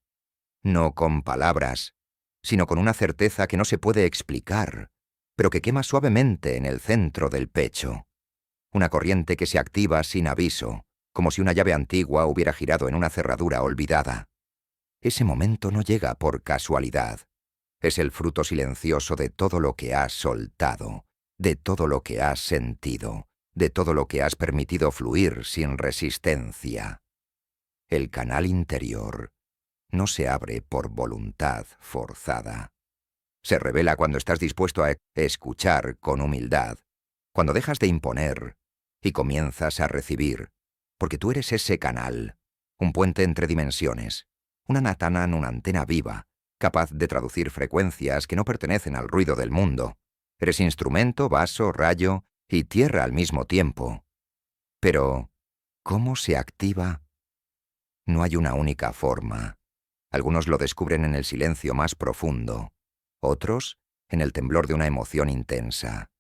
No con palabras, sino con una certeza que no se puede explicar, pero que quema suavemente en el centro del pecho. Una corriente que se activa sin aviso, como si una llave antigua hubiera girado en una cerradura olvidada. Ese momento no llega por casualidad. Es el fruto silencioso de todo lo que has soltado, de todo lo que has sentido, de todo lo que has permitido fluir sin resistencia. El canal interior no se abre por voluntad forzada. Se revela cuando estás dispuesto a escuchar con humildad, cuando dejas de imponer y comienzas a recibir, porque tú eres ese canal, un puente entre dimensiones, una Natanan, una antena viva, capaz de traducir frecuencias que no pertenecen al ruido del mundo. Eres instrumento, vaso, rayo y tierra al mismo tiempo. Pero, ¿cómo se activa? No hay una única forma. Algunos lo descubren en el silencio más profundo, otros en el temblor de una emoción intensa,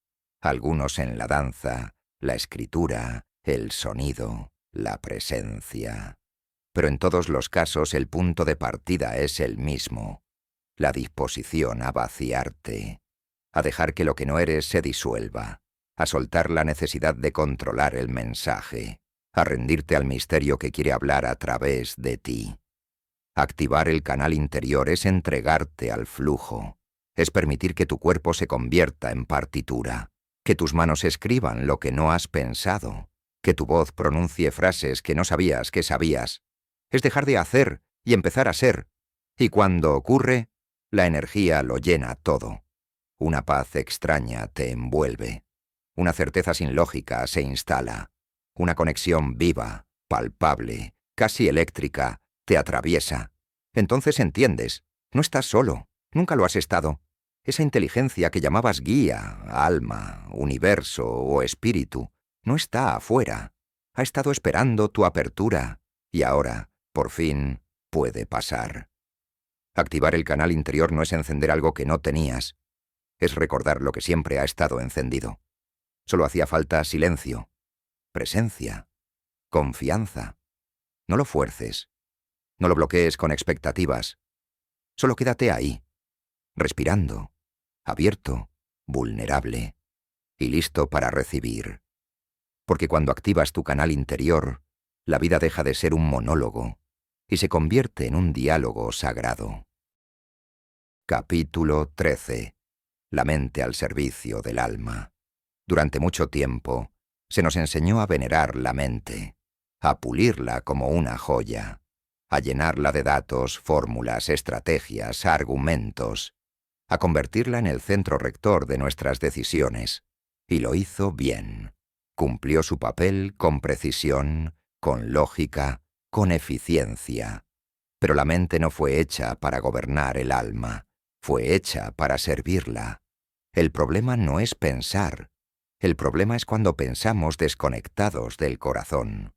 algunos en la danza, la escritura, el sonido, la presencia. Pero en todos los casos el punto de partida es el mismo, la disposición a vaciarte, a dejar que lo que no eres se disuelva, a soltar la necesidad de controlar el mensaje, a rendirte al misterio que quiere hablar a través de ti. Activar el canal interior es entregarte al flujo, es permitir que tu cuerpo se convierta en partitura, que tus manos escriban lo que no has pensado, que tu voz pronuncie frases que no sabías que sabías. Es dejar de hacer y empezar a ser, y cuando ocurre, la energía lo llena todo. Una paz extraña te envuelve, una certeza sin lógica se instala, una conexión viva, palpable, casi eléctrica, te atraviesa. Entonces entiendes, no estás solo, nunca lo has estado. Esa inteligencia que llamabas guía, alma, universo o espíritu, no está afuera. Ha estado esperando tu apertura y ahora, por fin, puede pasar. Activar el canal interior no es encender algo que no tenías, es recordar lo que siempre ha estado encendido. Solo hacía falta silencio, presencia, confianza. No lo fuerces. No lo bloquees con expectativas. Solo quédate ahí, respirando, abierto, vulnerable y listo para recibir. Porque cuando activas tu canal interior, la vida deja de ser un monólogo y se convierte en un diálogo sagrado. Capítulo 13. La mente al servicio del alma. Durante mucho tiempo, se nos enseñó a venerar la mente, a pulirla como una joya, a llenarla de datos, fórmulas, estrategias, argumentos, a convertirla en el centro rector de nuestras decisiones. Y lo hizo bien. Cumplió su papel con precisión, con lógica, con eficiencia. Pero la mente no fue hecha para gobernar el alma, fue hecha para servirla. El problema no es pensar. El problema es cuando pensamos desconectados del corazón.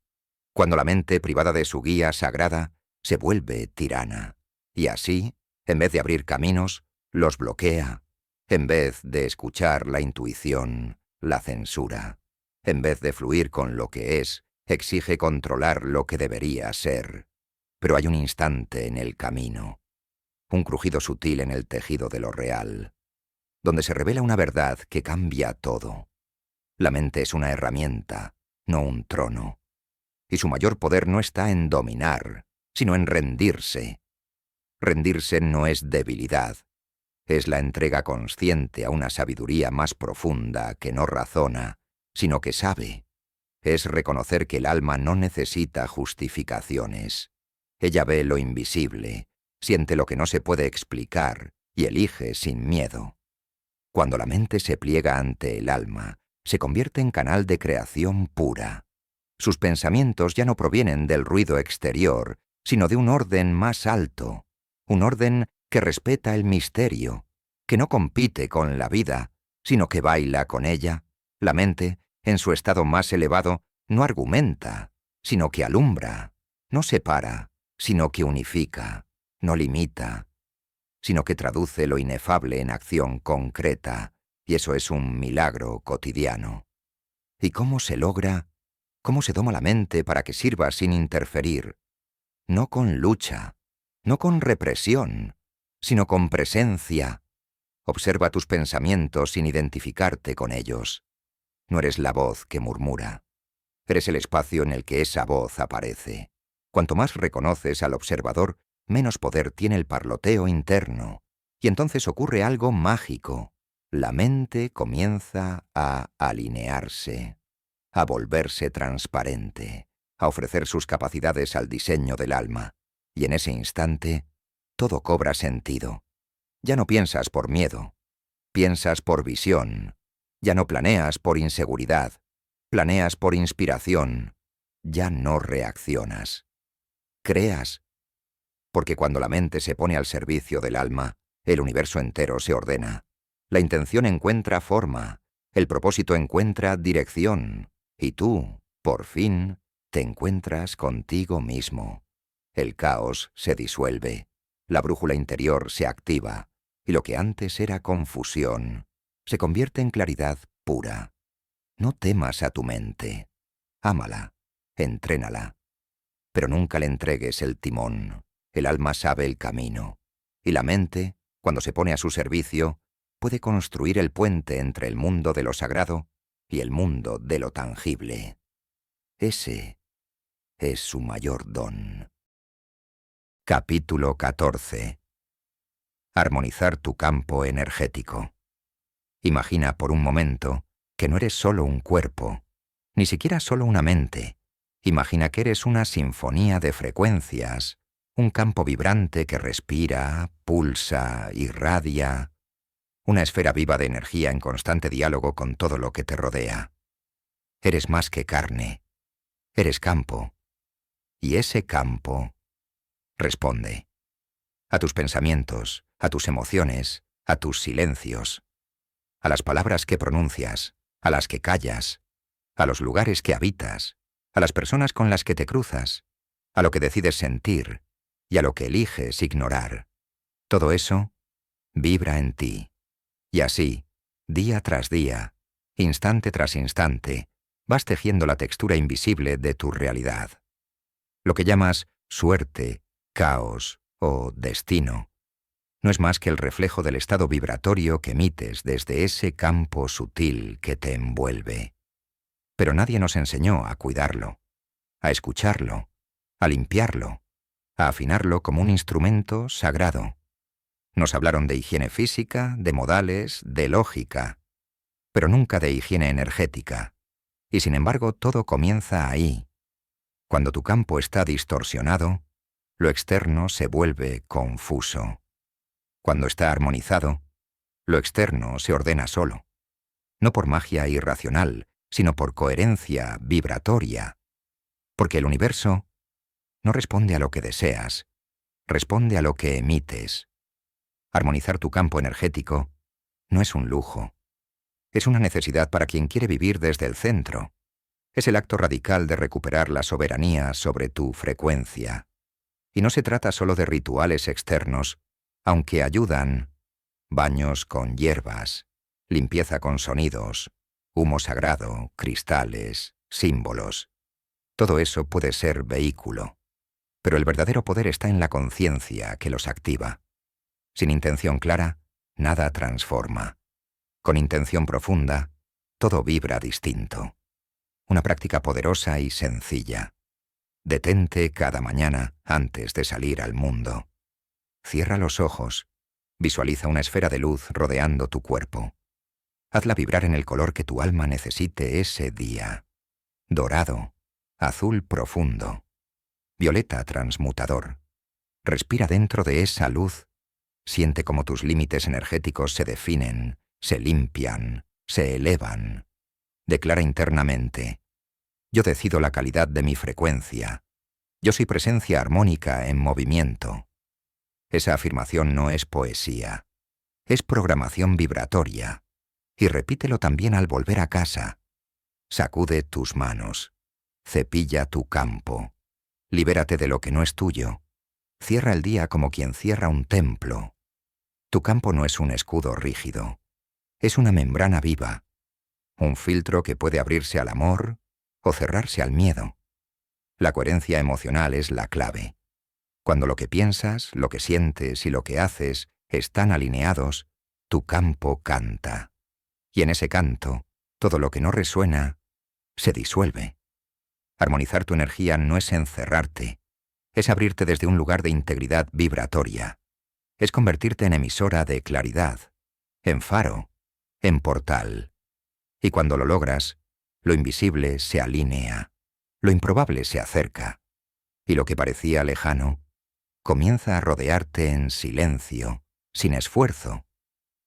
Cuando la mente, privada de su guía sagrada, se vuelve tirana. Y así, en vez de abrir caminos, los bloquea. En vez de escuchar la intuición, la censura. En vez de fluir con lo que es, exige controlar lo que debería ser. Pero hay un instante en el camino, un crujido sutil en el tejido de lo real, donde se revela una verdad que cambia todo. La mente es una herramienta, no un trono. Y su mayor poder no está en dominar, sino en rendirse. Rendirse no es debilidad, es la entrega consciente a una sabiduría más profunda que no razona, sino que sabe. es reconocer que el alma no necesita justificaciones. Ella ve lo invisible, siente lo que no se puede explicar y elige sin miedo. Cuando la mente se pliega ante el alma, se convierte en canal de creación pura. Sus pensamientos ya no provienen del ruido exterior, sino de un orden más alto, un orden que respeta el misterio, que no compite con la vida, sino que baila con ella. La mente, en su estado más elevado, no argumenta, sino que alumbra, no separa, sino que unifica, no limita, sino que traduce lo inefable en acción concreta, y eso es un milagro cotidiano. ¿Y cómo se logra? ¿Cómo se doma la mente para que sirva sin interferir? No con lucha, no con represión, sino con presencia. Observa tus pensamientos sin identificarte con ellos. No eres la voz que murmura. Eres el espacio en el que esa voz aparece. Cuanto más reconoces al observador, menos poder tiene el parloteo interno. Y entonces ocurre algo mágico. La mente comienza a alinearse, a volverse transparente, a ofrecer sus capacidades al diseño del alma. Y en ese instante, todo cobra sentido. Ya no piensas por miedo, piensas por visión. Ya no planeas por inseguridad, planeas por inspiración. Ya no reaccionas. Creas, porque cuando la mente se pone al servicio del alma, el universo entero se ordena. La intención encuentra forma, el propósito encuentra dirección, y tú, por fin, te encuentras contigo mismo. El caos se disuelve, la brújula interior se activa, y lo que antes era confusión se convierte en claridad pura. No temas a tu mente. Ámala, entrénala. Pero nunca le entregues el timón. El alma sabe el camino. Y la mente, cuando se pone a su servicio, puede construir el puente entre el mundo de lo sagrado y el mundo de lo tangible. Ese es su mayor don. Capítulo 14. Armonizar tu campo energético. Imagina por un momento que no eres solo un cuerpo, ni siquiera solo una mente. Imagina que eres una sinfonía de frecuencias, un campo vibrante que respira, pulsa, irradia, una esfera viva de energía en constante diálogo con todo lo que te rodea. Eres más que carne, eres campo, y ese campo responde a tus pensamientos, a tus emociones, a tus silencios, a las palabras que pronuncias, a las que callas, a los lugares que habitas, a las personas con las que te cruzas, a lo que decides sentir y a lo que eliges ignorar. Todo eso vibra en ti. Y así, día tras día, instante tras instante, vas tejiendo la textura invisible de tu realidad. Lo que llamas suerte, caos o destino no es más que el reflejo del estado vibratorio que emites desde ese campo sutil que te envuelve. Pero nadie nos enseñó a cuidarlo, a escucharlo, a limpiarlo, a afinarlo como un instrumento sagrado. Nos hablaron de higiene física, de modales, de lógica, pero nunca de higiene energética. Y sin embargo todo comienza ahí. Cuando tu campo está distorsionado, lo externo se vuelve confuso. Cuando está armonizado, lo externo se ordena solo, no por magia irracional, sino por coherencia vibratoria, porque el universo no responde a lo que deseas, responde a lo que emites. Armonizar tu campo energético no es un lujo, es una necesidad para quien quiere vivir desde el centro. Es el acto radical de recuperar la soberanía sobre tu frecuencia. Y no se trata solo de rituales externos, aunque ayudan: baños con hierbas, limpieza con sonidos, humo sagrado, cristales, símbolos. Todo eso puede ser vehículo, pero el verdadero poder está en la conciencia que los activa. Sin intención clara, nada transforma. Con intención profunda, todo vibra distinto. Una práctica poderosa y sencilla. Detente cada mañana antes de salir al mundo. Cierra los ojos. Visualiza una esfera de luz rodeando tu cuerpo. Hazla vibrar en el color que tu alma necesite ese día. dorado, azul profundo, violeta transmutador. Respira dentro de esa luz. Siente cómo tus límites energéticos se definen, se limpian, se elevan. Declara internamente: yo decido la calidad de mi frecuencia. Yo soy presencia armónica en movimiento. Esa afirmación no es poesía, es programación vibratoria. Y repítelo también al volver a casa. Sacude tus manos. Cepilla tu campo. Libérate de lo que no es tuyo. Cierra el día como quien cierra un templo. Tu campo no es un escudo rígido. Es una membrana viva. Un filtro que puede abrirse al amor o cerrarse al miedo. La coherencia emocional es la clave. Cuando lo que piensas, lo que sientes y lo que haces están alineados, tu campo canta. Y en ese canto, todo lo que no resuena, se disuelve. Armonizar tu energía no es encerrarte, es abrirte desde un lugar de integridad vibratoria. Es convertirte en emisora de claridad, en faro, en portal. Y cuando lo logras, lo invisible se alinea, lo improbable se acerca, y lo que parecía lejano comienza a rodearte en silencio, sin esfuerzo,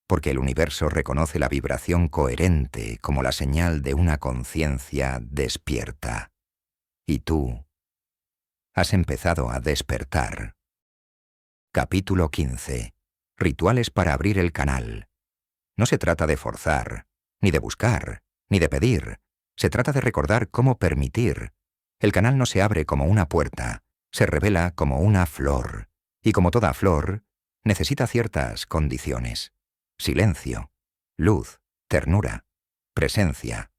porque el universo reconoce la vibración coherente como la señal de una conciencia despierta. Y tú has empezado a despertar. Capítulo 15. Rituales para abrir el canal. No se trata de forzar, ni de buscar, ni de pedir. Se trata de recordar cómo permitir. El canal no se abre como una puerta, se revela como una flor. Y como toda flor, necesita ciertas condiciones. Silencio, luz, ternura, presencia.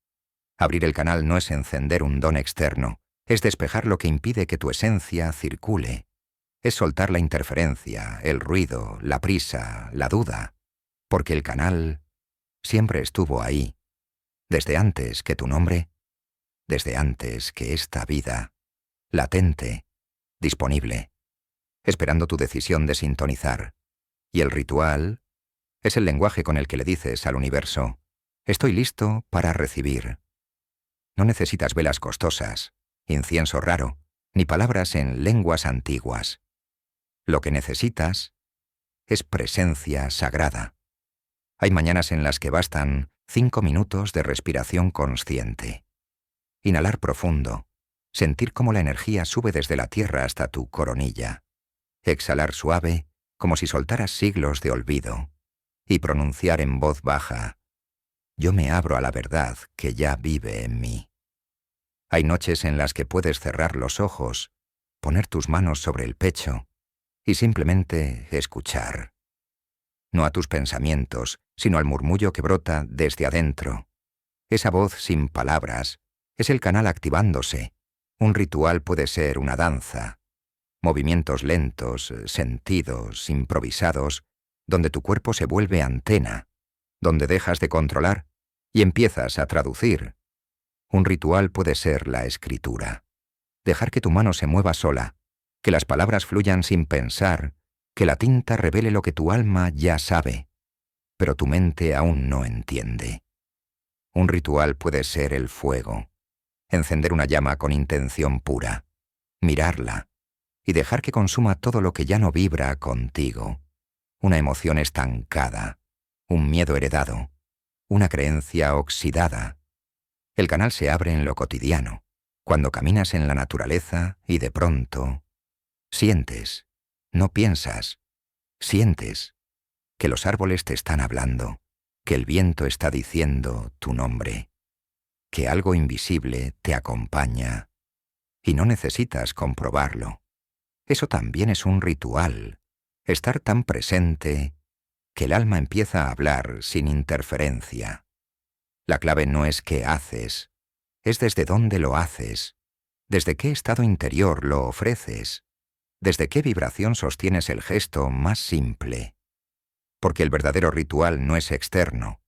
Abrir el canal no es encender un don externo, es despejar lo que impide que tu esencia circule. Es soltar la interferencia, el ruido, la prisa, la duda, porque el canal siempre estuvo ahí, desde antes que tu nombre, desde antes que esta vida, latente, disponible, esperando tu decisión de sintonizar. Y el ritual es el lenguaje con el que le dices al universo: estoy listo para recibir. No necesitas velas costosas, incienso raro, ni palabras en lenguas antiguas. Lo que necesitas es presencia sagrada. Hay mañanas en las que bastan 5 minutos de respiración consciente. Inhalar profundo, sentir cómo la energía sube desde la tierra hasta tu coronilla. Exhalar suave, como si soltaras siglos de olvido. Y pronunciar en voz baja: yo me abro a la verdad que ya vive en mí. Hay noches en las que puedes cerrar los ojos, poner tus manos sobre el pecho y simplemente escuchar. No a tus pensamientos, sino al murmullo que brota desde adentro. Esa voz sin palabras es el canal activándose. Un ritual puede ser una danza. Movimientos lentos, sentidos, improvisados, donde tu cuerpo se vuelve antena, donde dejas de controlar y empiezas a traducir. Un ritual puede ser la escritura. Dejar que tu mano se mueva sola, que las palabras fluyan sin pensar, que la tinta revele lo que tu alma ya sabe, pero tu mente aún no entiende. Un ritual puede ser el fuego. Encender una llama con intención pura, mirarla y dejar que consuma todo lo que ya no vibra contigo. Una emoción estancada, un miedo heredado, una creencia oxidada. El canal se abre en lo cotidiano, cuando caminas en la naturaleza y de pronto sientes, no piensas, sientes que los árboles te están hablando, que el viento está diciendo tu nombre, que algo invisible te acompaña y no necesitas comprobarlo. Eso también es un ritual, estar tan presente que el alma empieza a hablar sin interferencia. La clave no es qué haces, es desde dónde lo haces, desde qué estado interior lo ofreces, desde qué vibración sostienes el gesto más simple. Porque el verdadero ritual no es externo,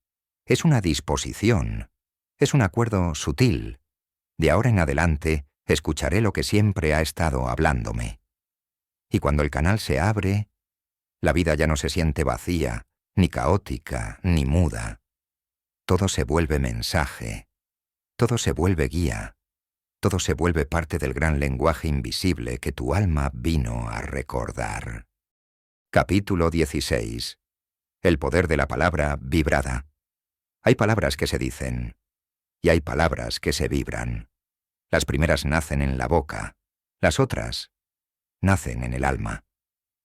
es una disposición, es un acuerdo sutil. De ahora en adelante escucharé lo que siempre ha estado hablándome. Y cuando el canal se abre, la vida ya no se siente vacía, ni caótica, ni muda. Todo se vuelve mensaje, todo se vuelve guía, todo se vuelve parte del gran lenguaje invisible que tu alma vino a recordar. Capítulo 16. El poder de la palabra vibrada. Hay palabras que se dicen, y hay palabras que se vibran. Las primeras nacen en la boca, las otras nacen en el alma,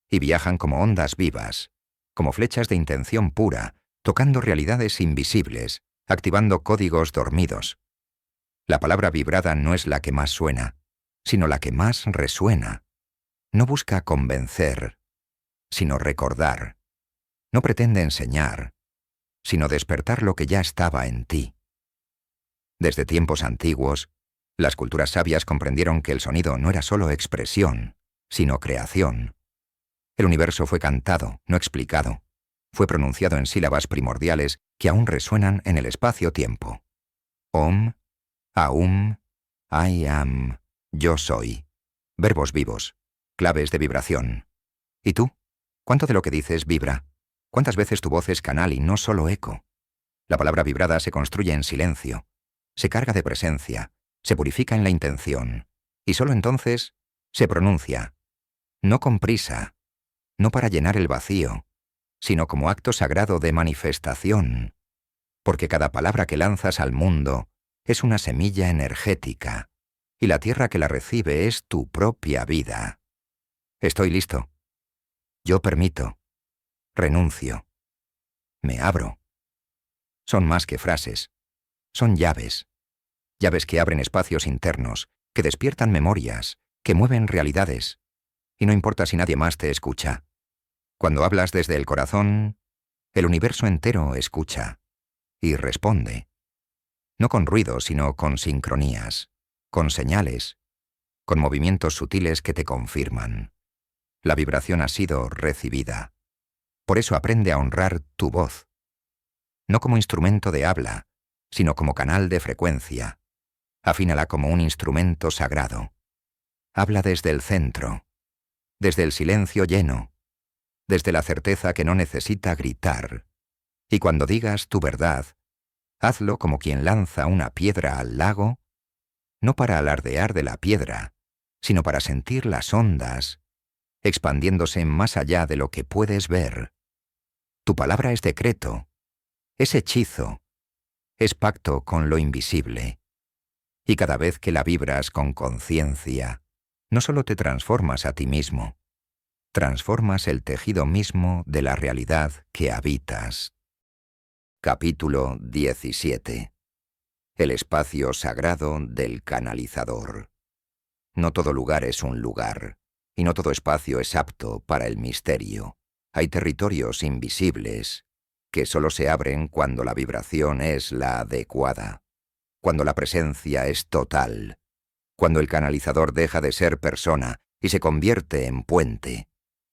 y viajan como ondas vivas, como flechas de intención pura, tocando realidades invisibles, activando códigos dormidos. La palabra vibrada no es la que más suena, sino la que más resuena. No busca convencer, sino recordar. No pretende enseñar, sino despertar lo que ya estaba en ti. Desde tiempos antiguos, las culturas sabias comprendieron que el sonido no era solo expresión, sino creación. El universo fue cantado, no explicado. Fue pronunciado en sílabas primordiales que aún resuenan en el espacio-tiempo. Om, Aum, I am, yo soy. Verbos vivos, claves de vibración. ¿Y tú? ¿Cuánto de lo que dices vibra? ¿Cuántas veces tu voz es canal y no solo eco? La palabra vibrada se construye en silencio, se carga de presencia, se purifica en la intención, y solo entonces se pronuncia, no con prisa, no para llenar el vacío, sino como acto sagrado de manifestación, porque cada palabra que lanzas al mundo es una semilla energética, y la tierra que la recibe es tu propia vida. Estoy listo. Yo permito. Renuncio. Me abro. Son más que frases. Son llaves. Llaves que abren espacios internos, que despiertan memorias, que mueven realidades. Y no importa si nadie más te escucha. Cuando hablas desde el corazón, el universo entero escucha y responde. No con ruido, sino con sincronías, con señales, con movimientos sutiles que te confirman. La vibración ha sido recibida. Por eso aprende a honrar tu voz. No como instrumento de habla, sino como canal de frecuencia. Afínala como un instrumento sagrado. Habla desde el centro, desde el silencio lleno, desde la certeza que no necesita gritar. Y cuando digas tu verdad, hazlo como quien lanza una piedra al lago, no para alardear de la piedra, sino para sentir las ondas, expandiéndose más allá de lo que puedes ver. Tu palabra es decreto, es hechizo, es pacto con lo invisible. Y cada vez que la vibras con conciencia, no solo te transformas a ti mismo, transformas el tejido mismo de la realidad que habitas. Capítulo 17. El espacio sagrado del canalizador. No todo lugar es un lugar, y no todo espacio es apto para el misterio. Hay territorios invisibles que solo se abren cuando la vibración es la adecuada, cuando la presencia es total, cuando el canalizador deja de ser persona y se convierte en puente.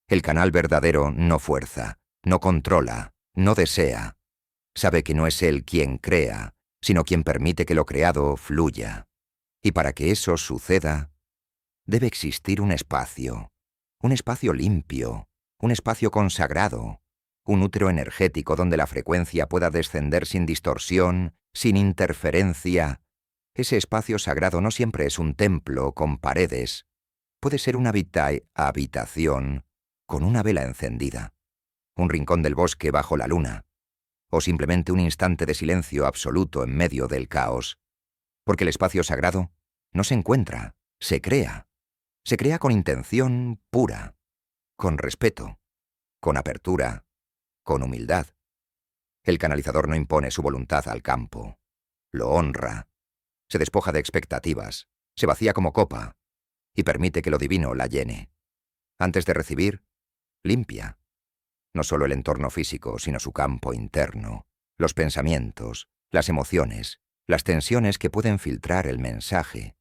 El canal verdadero no fuerza, no controla, no desea. Sabe que no es él quien crea, sino quien permite que lo creado fluya. Y para que eso suceda, debe existir un espacio limpio, un espacio consagrado, un útero energético donde la frecuencia pueda descender sin distorsión, sin interferencia. Ese espacio sagrado no siempre es un templo con paredes. Puede ser una habitación con una vela encendida, un rincón del bosque bajo la luna, o simplemente un instante de silencio absoluto en medio del caos. Porque el espacio sagrado no se encuentra, se crea. Se crea con intención pura, con respeto, con apertura, con humildad. El canalizador no impone su voluntad al campo. Lo honra. Se despoja de expectativas, se vacía como copa y permite que lo divino la llene. Antes de recibir, limpia. No solo el entorno físico, sino su campo interno, los pensamientos, las emociones, las tensiones que pueden filtrar el mensaje.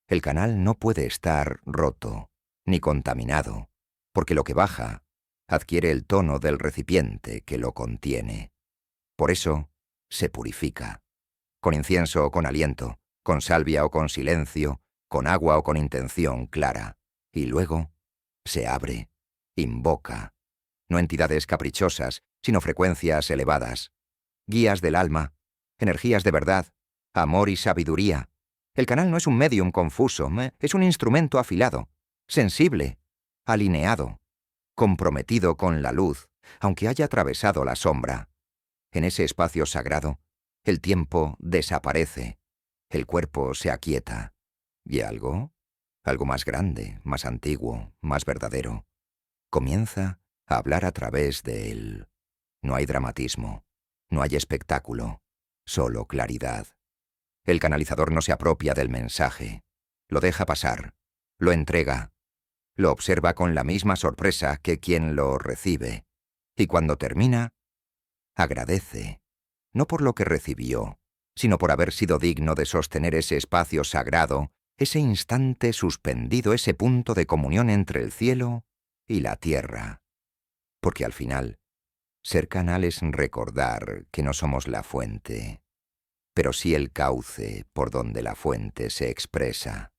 El canal no puede estar roto, ni contaminado, porque lo que baja adquiere el tono del recipiente que lo contiene. Por eso, se purifica. Con incienso o con aliento, con salvia o con silencio, con agua o con intención clara. Y luego, se abre, invoca. No entidades caprichosas, sino frecuencias elevadas. Guías del alma, energías de verdad, amor y sabiduría. El canal no es un medium confuso, es un instrumento afilado, sensible, alineado, comprometido con la luz, aunque haya atravesado la sombra. En ese espacio sagrado, el tiempo desaparece, el cuerpo se aquieta. ¿Y algo más grande, más antiguo, más verdadero, comienza a hablar a través de él? No hay dramatismo, no hay espectáculo, solo claridad. El canalizador no se apropia del mensaje, lo deja pasar, lo entrega, lo observa con la misma sorpresa que quien lo recibe, y cuando termina, agradece, no por lo que recibió, sino por haber sido digno de sostener ese espacio sagrado, ese instante suspendido, ese punto de comunión entre el cielo y la tierra. Porque al final, ser canal es recordar que no somos la fuente, pero sí el cauce por donde la fuente se expresa.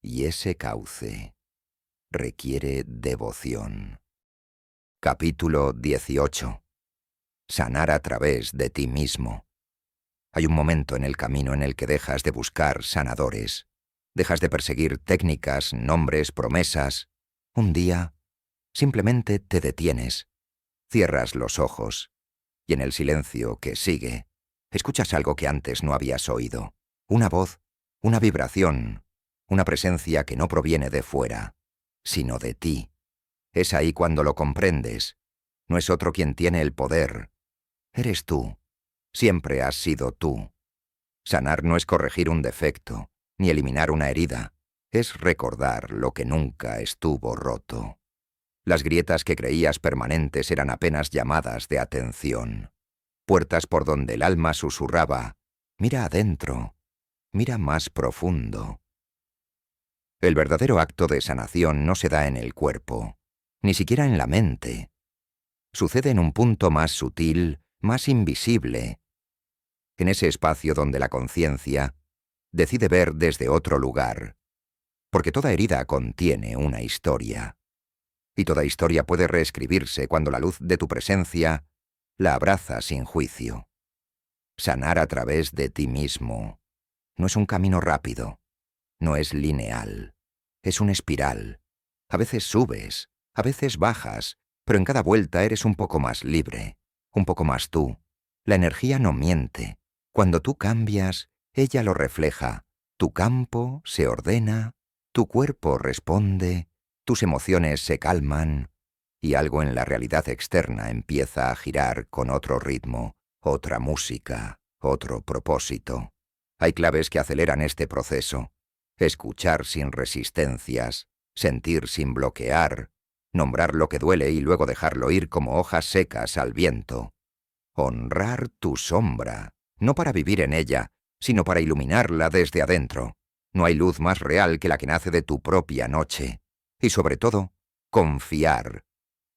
Y ese cauce requiere devoción. Capítulo 18. Sanar a través de ti mismo. Hay un momento en el camino en el que dejas de buscar sanadores, dejas de perseguir técnicas, nombres, promesas. Un día, simplemente te detienes, cierras los ojos, y en el silencio que sigue, escuchas algo que antes no habías oído. Una voz, una vibración, una presencia que no proviene de fuera, sino de ti. Es ahí cuando lo comprendes. No es otro quien tiene el poder. Eres tú. Siempre has sido tú. Sanar no es corregir un defecto, ni eliminar una herida. Es recordar lo que nunca estuvo roto. Las grietas que creías permanentes eran apenas llamadas de atención. Puertas por donde el alma susurraba: mira adentro, mira más profundo. El verdadero acto de sanación no se da en el cuerpo, ni siquiera en la mente. Sucede en un punto más sutil, más invisible, en ese espacio donde la conciencia decide ver desde otro lugar, porque toda herida contiene una historia, y toda historia puede reescribirse cuando la luz de tu presencia la abraza sin juicio. Sanar a través de ti mismo no es un camino rápido, no es lineal, es una espiral. A veces subes, a veces bajas, pero en cada vuelta eres un poco más libre, un poco más tú. La energía no miente. Cuando tú cambias, ella lo refleja. Tu campo se ordena, tu cuerpo responde, tus emociones se calman, y algo en la realidad externa empieza a girar con otro ritmo, otra música, otro propósito. Hay claves que aceleran este proceso. Escuchar sin resistencias, sentir sin bloquear, nombrar lo que duele y luego dejarlo ir como hojas secas al viento. Honrar tu sombra, no para vivir en ella, sino para iluminarla desde adentro. No hay luz más real que la que nace de tu propia noche. Y sobre todo, confiar.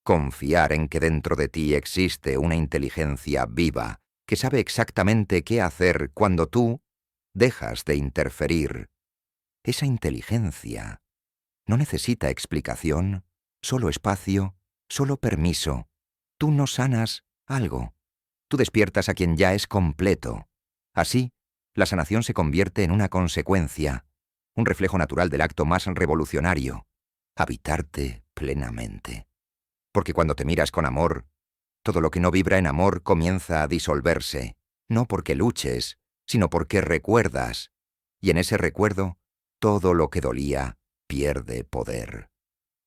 Confiar en que dentro de ti existe una inteligencia viva, que sabe exactamente qué hacer cuando tú dejas de interferir. Esa inteligencia no necesita explicación, solo espacio, solo permiso. Tú no sanas algo. Tú despiertas a quien ya es completo. Así, la sanación se convierte en una consecuencia, un reflejo natural del acto más revolucionario: habitarte plenamente. Porque cuando te miras con amor, todo lo que no vibra en amor comienza a disolverse, no porque luches, sino porque recuerdas, y en ese recuerdo, todo lo que dolía pierde poder.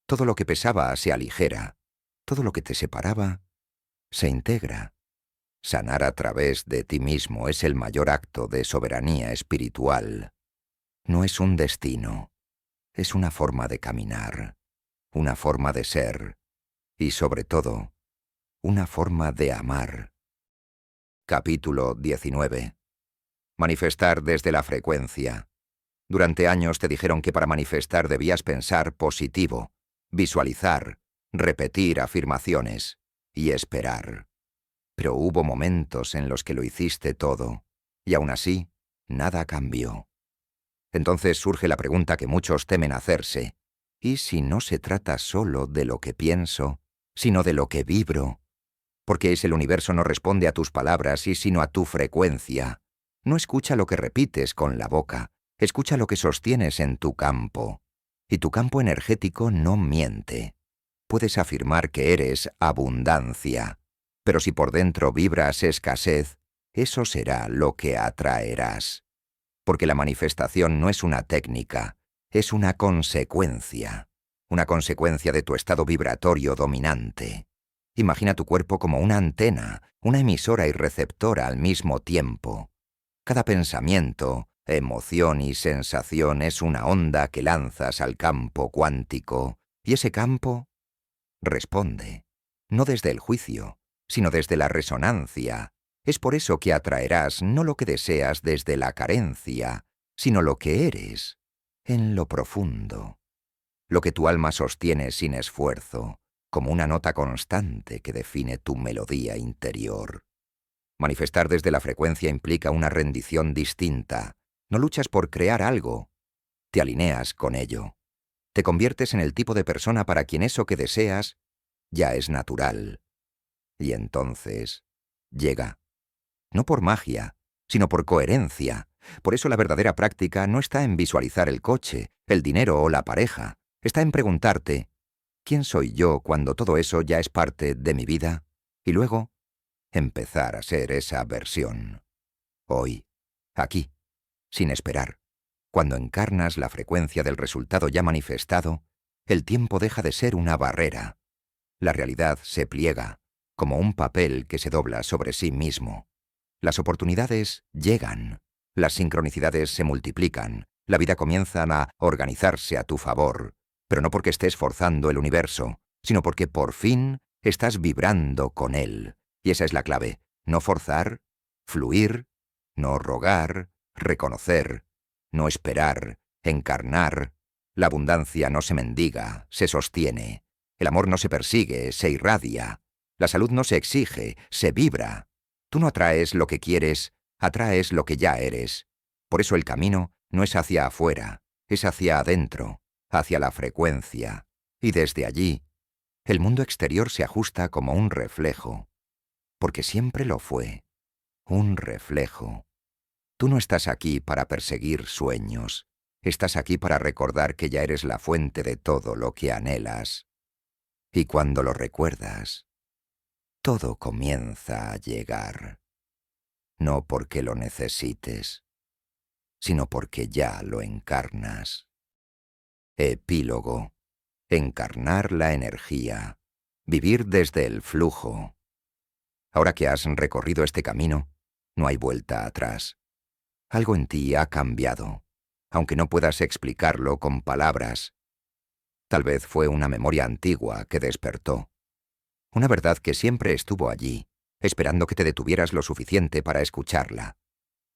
Todo lo que pesaba se aligera, todo lo que te separaba se integra. Sanar a través de ti mismo es el mayor acto de soberanía espiritual. No es un destino, es una forma de caminar, una forma de ser, y sobre todo, una forma de amar. Capítulo 19. Manifestar desde la frecuencia. Durante años te dijeron que para manifestar debías pensar positivo, visualizar, repetir afirmaciones y esperar. Pero hubo momentos en los que lo hiciste todo, y aún así, nada cambió. Entonces surge la pregunta que muchos temen hacerse: ¿y si no se trata solo de lo que pienso, sino de lo que vibro? Porque el universo no responde a tus palabras, sino a tu frecuencia. No escucha lo que repites con la boca, Escucha lo que sostienes en tu campo, y tu campo energético no miente. Puedes afirmar que eres abundancia, pero si por dentro vibras escasez, eso será lo que atraerás. Porque la manifestación no es una técnica, es una consecuencia de tu estado vibratorio dominante. Imagina tu cuerpo como una antena, una emisora y receptora al mismo tiempo. Cada pensamiento, emoción y sensación es una onda que lanzas al campo cuántico, y ese campo responde, no desde el juicio, sino desde la resonancia. Es por eso que atraerás no lo que deseas desde la carencia, sino lo que eres, en lo profundo. Lo que tu alma sostiene sin esfuerzo, como una nota constante que define tu melodía interior. Manifestar desde la frecuencia implica una rendición distinta. No luchas por crear algo, te alineas con ello. Te conviertes en el tipo de persona para quien eso que deseas ya es natural. Y entonces llega, no por magia, sino por coherencia. Por eso la verdadera práctica no está en visualizar el coche, el dinero o la pareja. Está en preguntarte, ¿quién soy yo cuando todo eso ya es parte de mi vida? Y luego, empezar a ser esa versión. Hoy, aquí, sin esperar. Cuando encarnas la frecuencia del resultado ya manifestado, el tiempo deja de ser una barrera. La realidad se pliega, como un papel que se dobla sobre sí mismo. Las oportunidades llegan, las sincronicidades se multiplican, la vida comienza a organizarse a tu favor, pero no porque estés forzando el universo, sino porque por fin estás vibrando con él. Y esa es la clave, no forzar, fluir, no rogar, reconocer, no esperar, encarnar. La abundancia no se mendiga, se sostiene. El amor no se persigue, se irradia. La salud no se exige, se vibra. Tú no atraes lo que quieres, atraes lo que ya eres. Por eso el camino no es hacia afuera, es hacia adentro, hacia la frecuencia. Y desde allí, el mundo exterior se ajusta como un reflejo. Porque siempre lo fue, un reflejo. Tú no estás aquí para perseguir sueños. Estás aquí para recordar que ya eres la fuente de todo lo que anhelas. Y cuando lo recuerdas, todo comienza a llegar. No porque lo necesites, sino porque ya lo encarnas. Epílogo. Encarnar la energía. Vivir desde el flujo. Ahora que has recorrido este camino, no hay vuelta atrás. Algo en ti ha cambiado, aunque no puedas explicarlo con palabras. Tal vez fue una memoria antigua que despertó. Una verdad que siempre estuvo allí, esperando que te detuvieras lo suficiente para escucharla.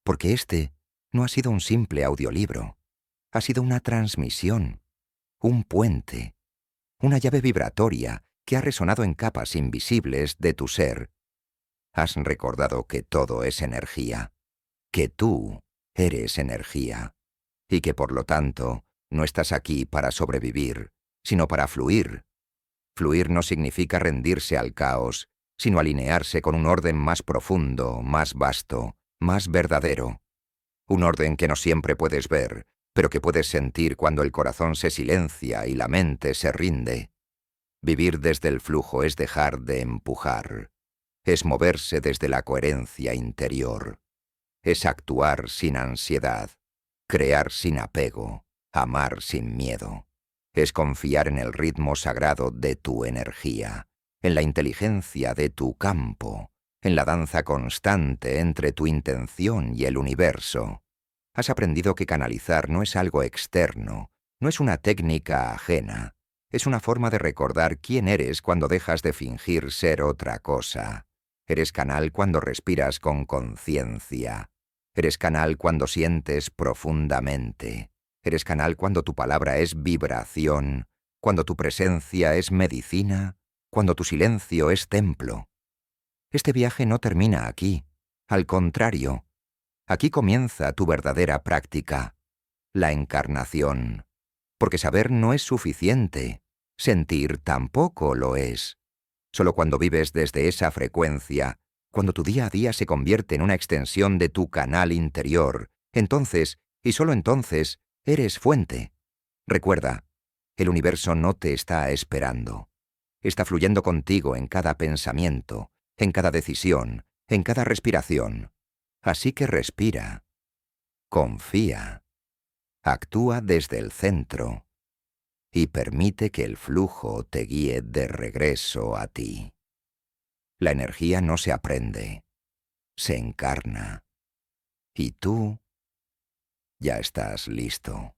Porque este no ha sido un simple audiolibro. Ha sido una transmisión, un puente, una llave vibratoria que ha resonado en capas invisibles de tu ser. Has recordado que todo es energía, que tú eres energía, y que por lo tanto no estás aquí para sobrevivir, sino para fluir. Fluir no significa rendirse al caos, sino alinearse con un orden más profundo, más vasto, más verdadero. Un orden que no siempre puedes ver, pero que puedes sentir cuando el corazón se silencia y la mente se rinde. Vivir desde el flujo es dejar de empujar. Es moverse desde la coherencia interior. Es actuar sin ansiedad, crear sin apego, amar sin miedo. Es confiar en el ritmo sagrado de tu energía, en la inteligencia de tu campo, en la danza constante entre tu intención y el universo. Has aprendido que canalizar no es algo externo, no es una técnica ajena, es una forma de recordar quién eres cuando dejas de fingir ser otra cosa. Eres canal cuando respiras con conciencia. Eres canal cuando sientes profundamente. Eres canal cuando tu palabra es vibración, cuando tu presencia es medicina, cuando tu silencio es templo. Este viaje no termina aquí. Al contrario, aquí comienza tu verdadera práctica, la encarnación. Porque saber no es suficiente, sentir tampoco lo es. Solo cuando vives desde esa frecuencia, cuando tu día a día se convierte en una extensión de tu canal interior, entonces Y solo entonces eres fuente. Recuerda, el universo no te está esperando. Está fluyendo contigo en cada pensamiento, en cada decisión, en cada respiración. Así que respira. Confía. Actúa desde el centro. Y permite que el flujo te guíe de regreso a ti. La energía no se aprende, se encarna. Y tú ya estás listo.